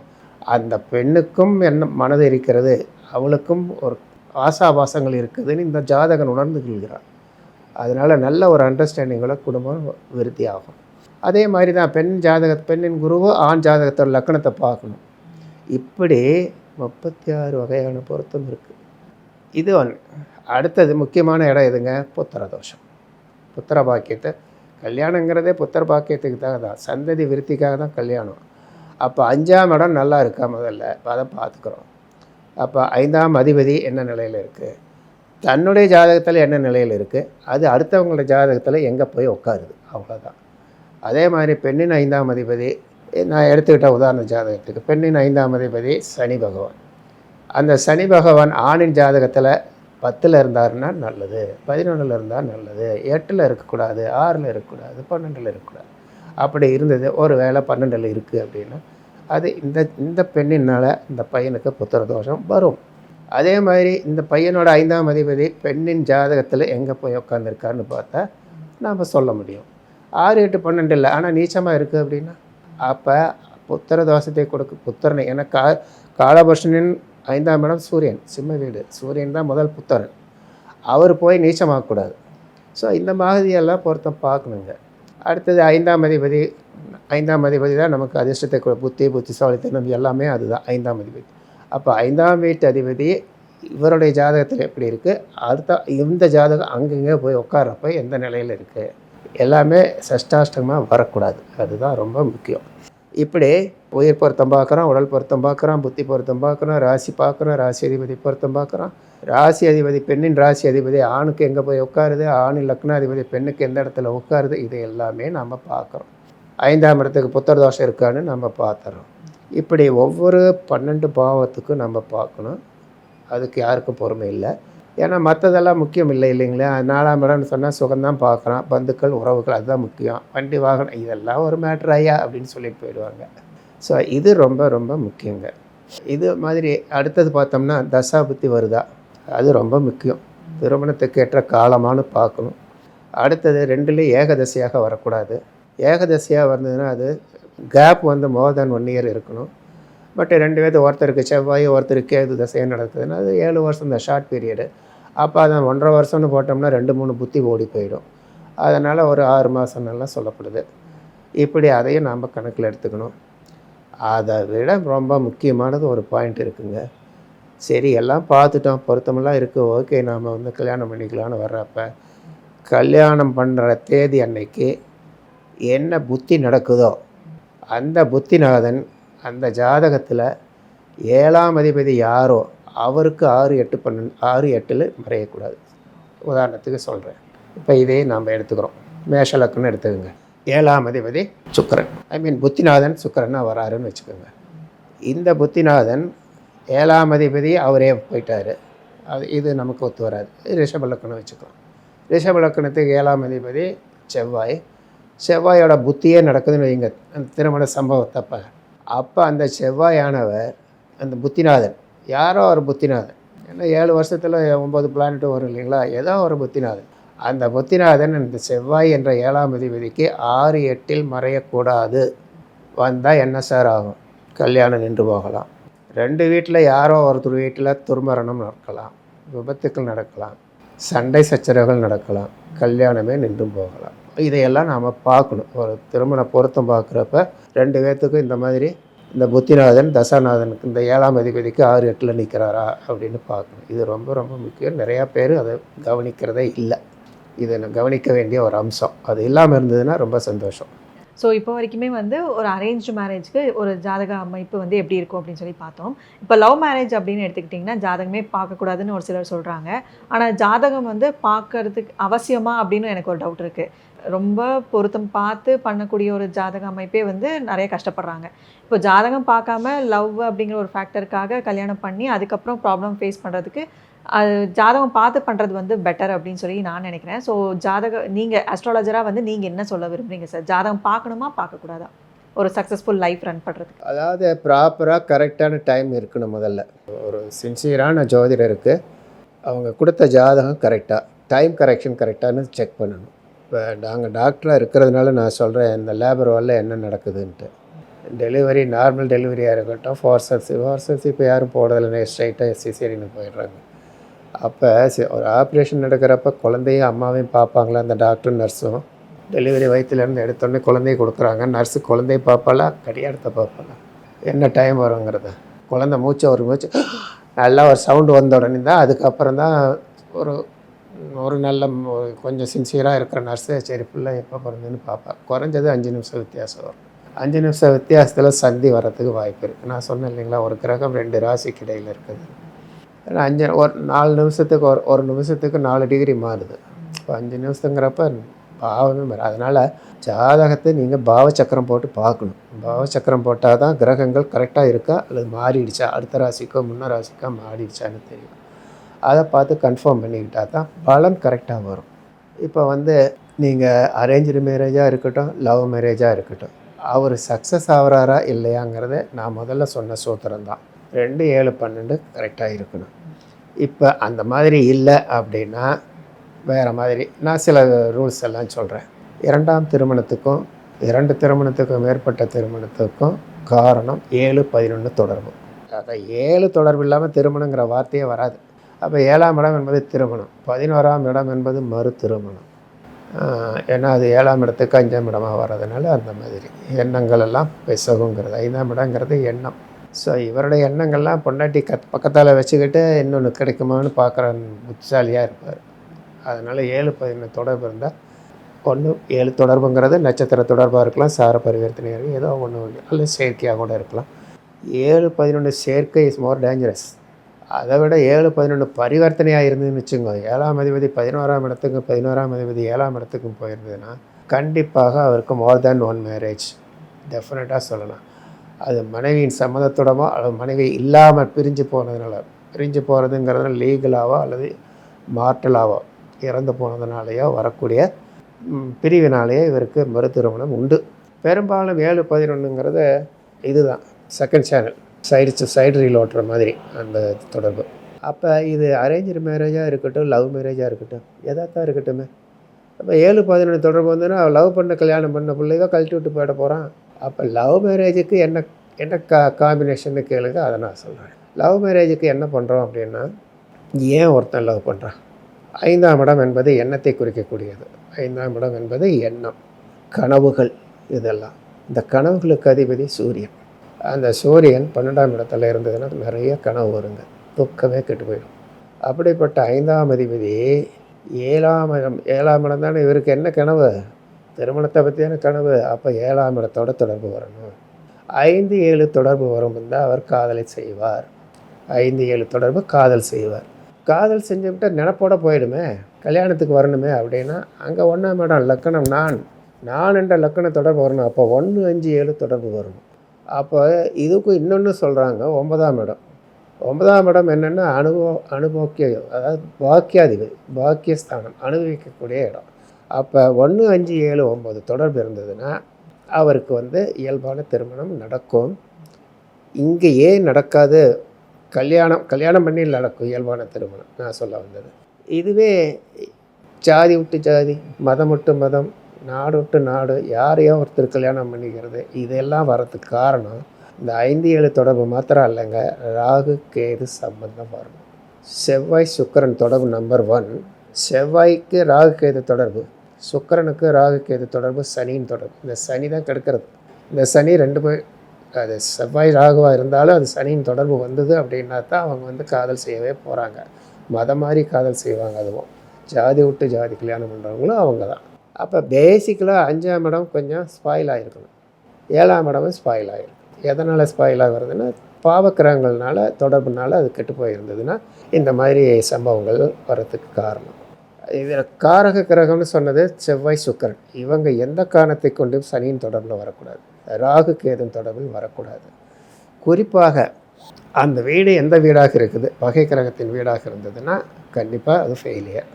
அந்த பெண்ணுக்கும் என்ன மனது இருக்கிறது, அவளுக்கும் ஒரு ஆசாபாசங்கள் இருக்குதுன்னு இந்த ஜாதகன் உணர்ந்து கொள்கிறார். அதனால் நல்ல ஒரு அண்டர்ஸ்டாண்டிங்கோட குடும்பம் விருத்தி ஆகும். அதே மாதிரி தான் பெண்ணின் குருவோ ஆண் ஜாதகத்தோட லக்கணத்தை பார்க்கணும். இப்படி 36 வகையான பொருத்தம் இருக்குது. இது ஒன்று. அடுத்தது முக்கியமான இடம் எதுங்க? புத்திர தோஷம். புத்திர பாக்கியத்தை கல்யாணங்கிறதே புத்திர பாக்கியத்துக்கு தான், சந்ததி விருத்திக்காக தான் கல்யாணம். அப்போ 5ஆம் இடம் நல்லா இருக்கா முதல்ல அதை பார்த்துக்குறோம். அப்போ 5ஆம் அதிபதி என்ன நிலையில் இருக்குது, தன்னுடைய ஜாதகத்தில் என்ன நிலையில் இருக்குது, அது அடுத்தவங்களோட ஜாதகத்தில் எங்கே போய் உட்காருது, அவ்வளோதான். அதே மாதிரி பெண்ணின் 5ஆம் அதிபதி, நான் எடுத்துக்கிட்ட உதாரண ஜாதகத்துக்கு பெண்ணின் 5ஆம் அதிபதி சனி பகவான். அந்த சனி பகவான் ஆணின் ஜாதகத்தில் 10ல் இருந்தாருன்னா நல்லது, 11ல் இருந்தால் நல்லது, 8ல் இருக்கக்கூடாது, 6ல் இருக்கக்கூடாது, 12ல் இருக்கக்கூடாது. அப்படி இருந்தது ஒரு வேளை 12ல் இருக்குது அப்படின்னா அது இந்த பெண்ணினால் இந்த பையனுக்கு புத்திர தோஷம் வரும். அதே மாதிரி இந்த பையனோட 5ஆம் அதிபதி பெண்ணின் ஜாதகத்தில் எங்கே போய் உட்காந்துருக்காருன்னு பார்த்தா நாம் சொல்ல முடியும். 6 8 12 இல்லை, ஆனால் நீச்சமாக இருக்குது அப்படின்னா அப்போ புத்திர தோஷத்தை கொடுக்க புத்திரனை. ஏன்னா காலபுருஷனின் 5ஆம் இடம் சூரியன், சிம்ம வீடு. சூரியன் தான் முதல் புத்திரன். அவர் போய் நீச்சமாகக்கூடாது. ஸோ இந்த மாதிரியெல்லாம் பொருத்தம் பார்க்கணுங்க. அடுத்தது 5ஆம் அதிபதி தான் நமக்கு அதிர்ஷ்டத்தை புத்திசாலித்தனம் எல்லாமே அதுதான் 5ஆம் அதிபதி. அப்போ 5ஆம் வீட்டு அதிபதி இவருடைய ஜாதகத்தில் எப்படி இருக்குது, அடுத்த இந்த ஜாதகம் அங்கங்கே போய் உட்காரப்போ எந்த நிலையில் இருக்குது, எல்லாமே சஷ்டாஷ்டகமாக வரக்கூடாது. அதுதான் ரொம்ப முக்கியம். இப்படி உயிர் பொருத்தம் பார்க்குறோம், உடல் பொருத்தம் பார்க்குறோம், புத்தி பொருத்தம் பார்க்குறோம், ராசி பார்க்குறோம், ராசி அதிபதி பொருத்தம் பார்க்குறோம். ராசி அதிபதி பெண்ணின் ராசி அதிபதி ஆணுக்கு எங்கே போய் உட்காருது, ஆணின் லக்னாதிபதி பெண்ணுக்கு எந்த இடத்துல உட்காருது, இது எல்லாமே நாம் பார்க்குறோம். 5ஆம் இடத்துக்கு புத்திர தோஷம் இருக்கான்னு நம்ம பார்த்துறோம். இப்படி ஒவ்வொரு 12 பாவத்துக்கும் நம்ம பார்க்கணும். அதுக்கு யாருக்கும் பொறுமை இல்லை. ஏன்னா மற்றதெல்லாம் முக்கியம் இல்லை இல்லைங்களா? 4ஆம் இடம்னு சொன்னால் சுகம்தான் பார்க்குறான், பந்துக்கள், உறவுகள் அதுதான் முக்கியம். வண்டி வாகனம் இதெல்லாம் ஒரு மேட்ரு ஐயா அப்படின்னு சொல்லிட்டு போயிடுவாங்க. ஸோ இது ரொம்ப ரொம்ப முக்கியங்க. இது மாதிரி அடுத்தது பார்த்தோம்னா தசாபுத்தி வருதா, அது ரொம்ப முக்கியம். திருமணத்துக்கு ஏற்ற காலமானு பார்க்கணும். அடுத்தது 2லேயும் ஏகதசையாக வரக்கூடாது. ஏகதசையாக வந்ததுன்னா அது கேப் வந்து மோர் தென் 1 இயர் இருக்கணும். பட் 2 பேர்த்து ஒருத்தருக்கு செவ்வாய் ஒருத்தருக்கு கேது தசையாக நடக்குதுன்னா அது 7 வருஷம் தான் ஷார்ட் பீரியடு. அப்போ அதை 1.5 வருஷம்னு போட்டோம்னா 2-3 புத்தி ஓடி போயிடும். அதனால் ஒரு 6 மாதம்லாம் சொல்லப்படுது. இப்படி அதையும் நாம் கணக்கில் எடுத்துக்கணும். அதை விட ரொம்ப முக்கியமானது ஒரு பாயிண்ட் இருக்குங்க. சரி எல்லாம் பார்த்துட்டோம், பொருத்தமெல்லாம் இருக்குது, ஓகே நாம் வந்து கல்யாணம் பண்ணிக்கலான்னு வர்றப்ப கல்யாணம் பண்ணுற தேதி அன்னைக்கு என்ன புத்தி நடக்குதோ அந்த புத்திநாதன் அந்த ஜாதகத்தில் 7ஆம் அதிபதி யாரோ அவருக்கு 6-8 மறையக்கூடாது. உதாரணத்துக்கு சொல்கிறேன். இப்போ இதே நாம் எடுத்துக்கிறோம். மேஷலக்குன்னு எடுத்துக்கோங்க. 7ஆம் அதிபதி சுக்கிரன், புத்திநாதன் சுக்கிரனாக வராருன்னு வச்சுக்கோங்க. இந்த புத்திநாதன் 7ஆம் அதிபதி அவரே போயிட்டார். இது நமக்கு ஒத்து வராது. ரிஷபலக்கணம் வச்சுக்கலாம். ரிஷபலக்கணத்துக்கு 7ஆம் அதிபதி செவ்வாய். செவ்வாயோட புத்தியே நடக்குதுன்னு வைங்க அந்த திருமண சம்பவத்தப்போ. அப்போ அந்த செவ்வாயானவர் அந்த புத்திநாதன் யாரோ ஒரு புத்திநாதன், ஏன்னா 7 வருஷத்தில் 9 பிளானட்டும் வரும் இல்லைங்களா, ஏதோ ஒரு புத்திநாதன். அந்த புத்திநாதன் இந்த செவ்வாய் என்ற 7ஆம் அதிபதிக்கு 6-8 மறையக்கூடாது. வந்தால் என்ன சார் ஆகும்? கல்யாணம் நின்று போகலாம். 2 வீட்டில் யாரோ ஒருத்தர் வீட்டில் துர்மரணம் நடக்கலாம், விபத்துக்கள் நடக்கலாம், சண்டை சச்சரவுகள் நடக்கலாம், கல்யாணமே நின்று போகலாம். இதையெல்லாம் நாம் பார்க்கணும். ஒரு திருமண பொருத்தம் பார்க்குறப்ப 2 பேர்த்துக்கும் இந்த மாதிரி இந்த புத்திநாதன் தசாநாதனுக்கு இந்த 7ஆம் அதிபதிக்கு 6-8 நிற்கிறாரா அப்படின்னு பார்க்கணும். இது ரொம்ப ரொம்ப முக்கியம். நிறையா பேர் அதை கவனிக்கிறதே இல்லை. இதை கவனிக்க வேண்டிய ஒரு அம்சம். அது இல்லாமல் இருந்ததுன்னா ரொம்ப சந்தோஷம். ஸோ இப்போ வரைக்குமே வந்து ஒரு அரேஞ்ச் மேரேஜ்க்கு ஒரு ஜாதக அமைப்பு வந்து எப்படி இருக்கும் அப்படின்னு சொல்லி பார்த்தோம். இப்போ லவ் மேரேஜ் அப்படின்னு எடுத்துக்கிட்டிங்கன்னா ஜாதகமே பார்க்கக்கூடாதுன்னு ஒரு சிலர் சொல்கிறாங்க. ஆனால் ஜாதகம் வந்து பார்க்கறதுக்கு அவசியமா அப்படின்னு எனக்கு ஒரு டவுட் இருக்குது. ரொம்ப பொருத்தம் பார்த்து பண்ணக்கூடிய ஒரு ஜாதக அமைப்பே வந்து நிறைய கஷ்டப்படுறாங்க. இப்போ ஜாதகம் பார்க்காம லவ் அப்படிங்கிற ஒரு ஃபேக்டருக்காக கல்யாணம் பண்ணி அதுக்கப்புறம் ப்ராப்ளம் ஃபேஸ் பண்ணுறதுக்கு அது ஜாதகம் பார்த்து பண்ணுறது வந்து பெட்டர் அப்படின்னு சொல்லி நான் நினைக்கிறேன். ஸோ நீங்கள் அஸ்ட்ராலஜராக வந்து நீங்கள் என்ன சொல்ல விரும்புறீங்க சார்? ஜாதகம் பார்க்கணுமா பார்க்கக்கூடாதா ஒரு சக்ஸஸ்ஃபுல் லைஃப் ரன் பண்ணுறதுக்கு? அதாவது ப்ராப்பராக கரெக்டான டைம் இருக்கணும். முதல்ல ஒரு சின்சியரான ஜோதிடருக்கு அவங்க கொடுத்த ஜாதகம் கரெக்டாக டைம் கரெக்ஷன் கரெக்டானு செக் பண்ணணும். இப்போ நாங்கள் டாக்டராக இருக்கிறதுனால நான் சொல்கிறேன் இந்த லேபர் வாலில் என்ன நடக்குதுன்ட்டு. டெலிவரி நார்மல் டெலிவரியாக இருக்கட்டும், ஃபோர்சப்ஸ் இப்போ யாரும் போடுறதில்லை, ஸ்ட்ரைட்டாக சிசேரியனுக்கு போயிடுறாங்க. அப்போ ஒரு ஆப்ரேஷன் நடக்கிறப்ப குழந்தையும் அம்மாவையும் பார்ப்பாங்களா அந்த டாக்டரும் நர்ஸும்? டெலிவரி வயிற்றுலேருந்து எடுத்தோடனே குழந்தைய கொடுக்குறாங்க. நர்ஸு குழந்தைய பார்ப்பாளா, கடியாடத்தை பார்ப்பாளா, என்ன டைம் வருங்கிறத? குழந்தை ஒரு மூச்சு நல்லா ஒரு சவுண்டு வந்த உடனே தான் அதுக்கப்புறம் தான் ஒரு நல்ல கொஞ்சம் சின்சியராக இருக்கிற நர்ஸு சரி ஃபுல்லாக எப்போ பிறந்ததுன்னு பார்ப்பேன். குறைஞ்சது 5 நிமிஷம் வித்தியாசம் வரும். 5 நிமிஷம் வித்தியாசத்தில் சந்தி வர்றதுக்கு வாய்ப்பு இருக்குது. நான் சொன்னேன் இல்லைங்களா, ஒரு கிரகம் 2 ராசிக்கு இடையில் இருக்குது. ஒரு 4 நிமிஷத்துக்கு ஒரு நிமிஷத்துக்கு 4 டிகிரி மாறுது. இப்போ 5 நிமிஷங்கிறப்ப பாவமே மாறு. அதனால் ஜாதகத்தை நீங்கள் பாவச்சக்கரம் போட்டு பார்க்கணும். பாவச்சக்கரம் போட்டால் தான் கிரகங்கள் கரெக்டாக இருக்கா அல்லது மாறிடுச்சா, அடுத்த ராசிக்கோ முன்ன ராசிக்கோ மாறிடுச்சான்னு தெரியும். அதை பார்த்து கன்ஃபார்ம் பண்ணிக்கிட்டால் தான் பலன் கரெக்டாக வரும். இப்போ வந்து நீங்கள் அரேஞ்சு மேரேஜாக இருக்கட்டும், லவ் மேரேஜாக இருக்கட்டும், அவர் சக்ஸஸ் ஆகிறாரா இல்லையாங்கிறத நான் முதல்ல சொன்ன சூத்திரம் தான். 2, 7, 12 கரெக்டாக இருக்கணும். இப்போ அந்த மாதிரி இல்லை அப்படின்னா வேறு மாதிரி நான் சில ரூல்ஸ் எல்லாம் சொல்கிறேன். 2ஆம் திருமணத்துக்கும் 2 திருமணத்துக்கும் மேற்பட்ட திருமணத்துக்கும் காரணம் 7, 11 தொடர்பு. அதான் 7 தொடர்பு இல்லாமல் திருமணங்கிற வார்த்தையே வராது. அப்போ 7ஆம் இடம் என்பது திருமணம், 11ஆம் இடம் என்பது மறு திருமணம். ஏன்னா அது 7ஆம் இடத்துக்கு 5ஆம் இடமாக வர்றதுனால அந்த மாதிரி எண்ணங்கள் எல்லாம் பெசகுங்கிறது. 5ஆம் இடங்கிறது எண்ணம். ஸோ இவருடைய எண்ணங்கள்லாம் பொண்டாட்டி பக்கத்தால் வச்சுக்கிட்டு இன்னொன்று கிடைக்குமான்னு பார்க்குற புத்திசாலியாக இருப்பார். அதனால் 7, 11 தொடர்பு இருந்தால் 7 தொடர்புங்கிறது நட்சத்திர தொடர்பாக இருக்கலாம், சார பரிவர்த்தனை ஏதோ ஒன்று அல்லது செயற்கையாக கூட இருக்கலாம். 7, 11 சேர்க்கை இஸ் மோர் டேஞ்சரஸ். அதை விட 7, 11 பரிவர்த்தனையாக இருந்ததுன்னு வச்சுக்கோங்க. 7ஆம் அதிபதி 11ஆம் இடத்துக்கும் 11ஆம் அதிபதி 7ஆம் இடத்துக்கும் போயிருந்ததுன்னா கண்டிப்பாக அவருக்கு மோர் தேன் ஒன் மேரேஜ் டெஃபினட்டாக சொல்லலாம். அது மனைவியின் சம்மதத்துடமோ அல்லது மனைவி இல்லாமல் பிரிஞ்சு போகிறதுங்கிறது லீகலாவோ அல்லது மார்டலாவோ இறந்து போனதுனாலேயோ வரக்கூடிய பிரிவினாலேயே இவருக்கு மறு திருமணம் உண்டு. பெரும்பாலும் 7-11ங்கிறது இதுதான் செகண்ட் சேனல் சைடு ரீல் ஓட்டுற மாதிரி அந்த தொடர்பு. அப்போ இது அரேஞ்சு மேரேஜாக இருக்கட்டும், லவ் மேரேஜாக இருக்கட்டும், எதாத்தான் இருக்கட்டுமே. அப்போ 7-11 தொடர்பு வந்துன்னா லவ் பண்ண கல்யாணம் பண்ண பிள்ளைதான் கழட்டி விட்டு போயிட போகிறான். அப்போ லவ் மேரேஜுக்கு என்ன காம்பினேஷன்னு கேளுங்க, அதை நான் சொல்கிறேன். லவ் மேரேஜுக்கு என்ன பண்ணுறோம் அப்படின்னா, ஏன் ஒருத்தன் லவ் பண்ணுறான்? 5ஆம் இடம் என்பது எண்ணத்தை குறிக்கக்கூடியது. 5ஆம் இடம் என்பது எண்ணம், கனவுகள். இதெல்லாம் இந்த கனவுகளுக்கு அதிபதி சூரியன். அந்த சூரியன் 12ஆம் இடத்துல இருந்ததுன்னா நிறைய கனவு வருங்க, துக்கமே கெட்டு போயிடும். அப்படிப்பட்ட 5ஆம் அதிபதி 7ஆம் இடம் தானே இவருக்கு என்ன கனவு? திருமணத்தை பற்றியான கனவு. அப்போ 7ஆம் இடத்தோட தொடர்பு வரணும். 5-7 தொடர்பு வரும்போது அவர் காதலை செய்வார். 5-7 தொடர்பு காதல் செய்வார். காதல் செஞ்சுவிட்டு நினப்போட போயிடுமே, கல்யாணத்துக்கு வரணுமே அப்படின்னா அங்கே 1ஆம் இடம் லக்கணம் நான் என்ற லக்கண தொடர்பு வரணும். அப்போ 1-5-7 தொடர்பு வரணும். அப்போ இதுக்கும் இன்னொன்று சொல்கிறாங்க, 9ஆம் இடம். 9ஆம் இடம் என்னென்னா அனுபவிக்க, அதாவது பாக்கியாதிபதி, பாக்கியஸ்தானம், அனுபவிக்கக்கூடிய இடம். அப்போ 1-5-7-9 தொடர்பு இருந்ததுன்னா அவருக்கு இயல்பான திருமணம் நடக்கும். இங்கே ஏன் நடக்காது? கல்யாணம் பண்ணி நடக்கும் இயல்பான திருமணம். நான் சொல்ல வந்தது இதுவே ஜாதி விட்டு ஜாதி, மதம் விட்டு மதம், நாடு விட்டு நாடு, யாரையோ ஒருத்தர் கல்யாணம் பண்ணிக்கிறது, இதெல்லாம் வரதுக்கு காரணம் இந்த 5-7 தொடர்பு மாத்திரம் இல்லைங்க, ராகு கேது சம்பந்தம் வரணும். செவ்வாய் சுக்கிரன் தொடர்பு நம்பர் 1. செவ்வாய்க்கு ராகு கேது தொடர்பு, சுக்கிரனுக்கு ராகு கேது தொடர்பு, சனியின் தொடர்பு. இந்த சனி தான் கெடுக்கிறது. இந்த சனி 2 பேர், அது செவ்வாய் ராகுவாக இருந்தாலும் அது சனியின் தொடர்பு வந்தது அப்படின்னா தான் அவங்க காதல் செய்யவே போகிறாங்க. மதம் மாதிரி காதல் செய்வாங்க. அதுவும் ஜாதி விட்டு ஜாதி கல்யாணம் பண்ணுறவங்களும் அவங்க தான். அப்போ பேசிக்கலாக 5ஆம் இடம் கொஞ்சம் ஸ்பாயில் ஆகிருக்கணும், 7ஆம் இடமும் ஸ்பாயில் ஆகிருக்கும். எதனால் ஸ்பாயில் ஆகுறதுன்னா, பாவக்கிரகங்கள்னால தொடர்புனால அது கெட்டு போயிருந்ததுன்னா இந்த மாதிரி சம்பவங்கள் வரத்துக்கு காரணம். இதில் காரக கிரகம்னு சொன்னது செவ்வாய் சுக்கிரன். இவங்க எந்த காரணத்தை கொண்டும் சனியின் தொடர்பில் வரக்கூடாது, ராகு கேதுன் தொடர்பில் வரக்கூடாது. குறிப்பாக அந்த வீடு எந்த வீடாக இருக்குது, வகை கிரகத்தின் வீடாக இருந்ததுன்னா கண்டிப்பாக அது ஃபெயிலியர்.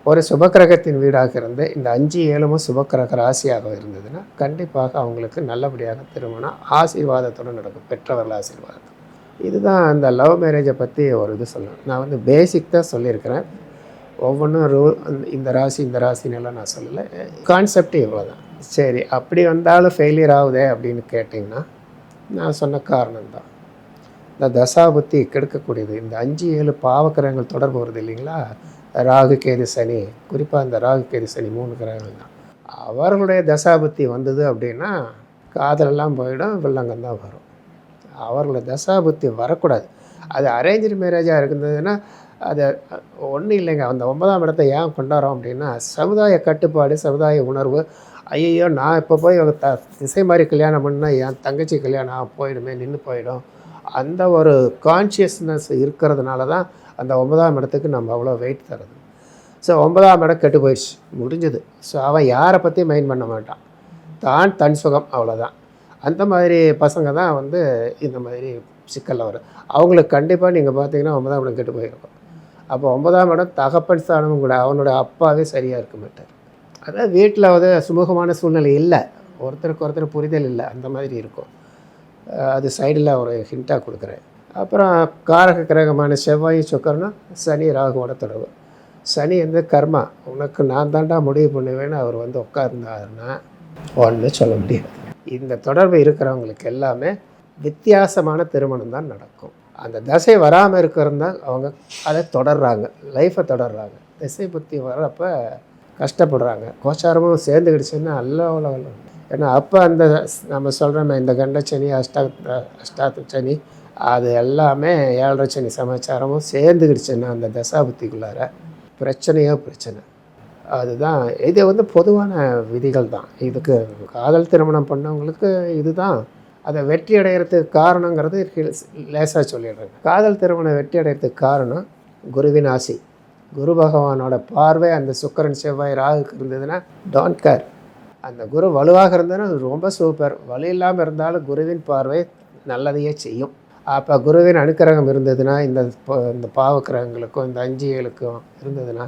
ஒரு சுபக்கிரகத்தின் வீடாக இருந்து இந்த 5-7 சுபக்கிரக ராசியாக இருந்ததுன்னா கண்டிப்பாக அவங்களுக்கு நல்லபடியாக திருமணம் ஆசீர்வாதத்தோடு நடக்கும், பெற்றவர்கள் ஆசீர்வாதம். இதுதான் அந்த லவ் மேரேஜை பற்றி ஒரு இது சொல்லணும். நான் பேசிக் தான் சொல்லியிருக்கிறேன். ஒவ்வொன்றும் ரூல், இந்த ராசினெல்லாம் நான் சொல்லலை, கான்செப்ட் இவ்வளோ தான். சரி, அப்படி வந்தாலும் ஃபெயிலியர் ஆகுதே அப்படின்னு கேட்டிங்கன்னா நான் சொன்ன காரணம்தான். இந்த தசாபுத்தி கெடுக்கக்கூடியது. இந்த 5-7 பாவக்கிரகங்கள் தொடர்பு வருது இல்லைங்களா, ராகு கேது சனி, குறிப்பாக இந்த ராகு கேது சனி 3 கிரகங்கள் தான். அவர்களுடைய தசாபுத்தி வந்தது அப்படின்னா காதலெல்லாம் போயிடும், வில்லங்கம் தான் வரும். அவர்களுடைய தசாபுத்தி வரக்கூடாது. அது அரேஞ்சு மேரேஜாக இருந்ததுன்னா அது ஒன்றும் இல்லைங்க. அந்த 9ஆம் இடத்தை ஏன் கொண்டாடுறோம் அப்படின்னா, சமுதாய கட்டுப்பாடு, சமுதாய உணர்வு. ஐயோ, நான் இப்போ போய் திசை மாதிரி கல்யாணம் பண்ணால் என் தங்கச்சி கல்யாணம் போயிடுமே, நின்று போயிடும். அந்த ஒரு கான்ஷியஸ்னஸ் இருக்கிறதுனால தான் அந்த 9ஆம் இடத்துக்கு நம்ம அவ்வளோ வெயிட் தருது. ஸோ 9ஆம் இடம் கெட்டு போயிடுச்சு, முடிஞ்சுது. ஸோ அவன் யாரை பற்றியும் மைண்ட் பண்ண மாட்டான், தன் சுகம், அவ்வளோதான். அந்த மாதிரி பசங்க தான் இந்த மாதிரி சிக்கலில் வரும். அவங்களுக்கு கண்டிப்பாக நீங்கள் பார்த்தீங்கன்னா 9ஆம் இடம் கெட்டு போயிருக்கும். அப்போ 9ஆம் இடம் தகப்பன் ஸ்தானமும் கூட, அவனோட அப்பாவே சரியாக இருக்க மாட்டார். அதாவது வீட்டில் சுமூகமான சூழ்நிலை இல்லை, ஒருத்தருக்கு ஒருத்தர் புரிதல் இல்லை, அந்த மாதிரி இருக்கும். அது சைடில் ஒரு ஹிண்ட்டாக கொடுக்குறேன். அப்புறம் காரக கிரகமான செவ்வாய் சுக்கிரனும் சனி ராகுவோட தொடர்பு. சனி கர்மா, உனக்கு நான் தாண்டா முடிவு பண்ணுவேன்னு அவர் உட்கார்ந்தாருன்னா ஒன்றும் சொல்ல முடியாது. இந்த தொடர்பு இருக்கிறவங்களுக்கு எல்லாமே வித்தியாசமான திருமணம் தான் நடக்கும். அந்த தசை வராமல் இருக்கிறதா அவங்க அதை தொடர்றாங்க, லைஃப்பை தொடர்றாங்க. திசை புத்தி வர்றப்போ கஷ்டப்படுறாங்க. கோச்சாரமும் சேர்ந்துக்கிடுச்சுன்னா அவ்வளோ. ஏன்னா அப்போ அந்த நம்ம சொல்கிறோமே, இந்த கண்டச்சனி, அஷ்டாத்த சனி, அது எல்லாமே 7.5 சனி சமாச்சாரமும் சேர்ந்துக்கிடுச்சுன்னா அந்த தசாபுத்திக்குள்ளார பிரச்சனை. அதுதான் இது பொதுவான விதிகள் தான். இதுக்கு காதல் திருமணம் பண்ணவங்களுக்கு இதுதான் அதை வெற்றி அடைகிறதுக்கு காரணங்கிறது லேசாக சொல்லிடுறாங்க. காதல் திருமணம் வெற்றி அடைகிறதுக்கு காரணம் குருவின் ஆசி, குரு பகவானோட பார்வை அந்த சுக்கிரன் செவ்வாய் ராகுக்கு இருந்ததுன்னா டோன்ட் கேர், அந்த குரு வலுவாக இருந்ததுன்னா அது ரொம்ப சூப்பர். வலு இல்லாமல் இருந்தாலும் குருவின் பார்வை நல்லதையே செய்யும். அப்போ குருவின் அனுக்கிரகம் இருந்ததுன்னா இந்த பாவக்கிரகங்களுக்கும் இந்த அஞ்சிகளுக்கும் இருந்ததுன்னா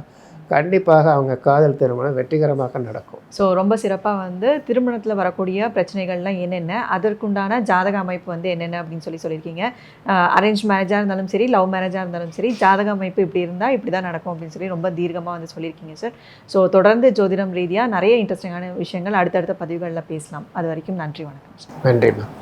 கண்டிப்பாக அவங்க காதல் திருமணம் வெற்றிகரமாக நடக்கும். ஸோ ரொம்ப சிறப்பாக வந்து திருமணத்தில் வரக்கூடிய பிரச்சனைகள்லாம் என்னென்ன, அதற்குண்டான ஜாதக அமைப்பு வந்து என்னென்ன அப்படின்னு சொல்லியிருக்கீங்க. அரேஞ்ச் மேரேஜாக இருந்தாலும் சரி, லவ் மேரேஜாக இருந்தாலும் சரி, ஜாதக அமைப்பு இப்படி இருந்தால் இப்படி தான் நடக்கும் அப்படின்னு சொல்லி ரொம்ப தீர்க்கமாக வந்து சொல்லியிருக்கீங்க சார். ஸோ தொடர்ந்து ஜோதிடம் ரீதியாக நிறைய இன்ட்ரெஸ்டிங்கான விஷயங்கள் அடுத்தடுத்த பதிவுகளில் பேசலாம். அது வரைக்கும் நன்றி, வணக்கம் சார். நன்றிம்மா.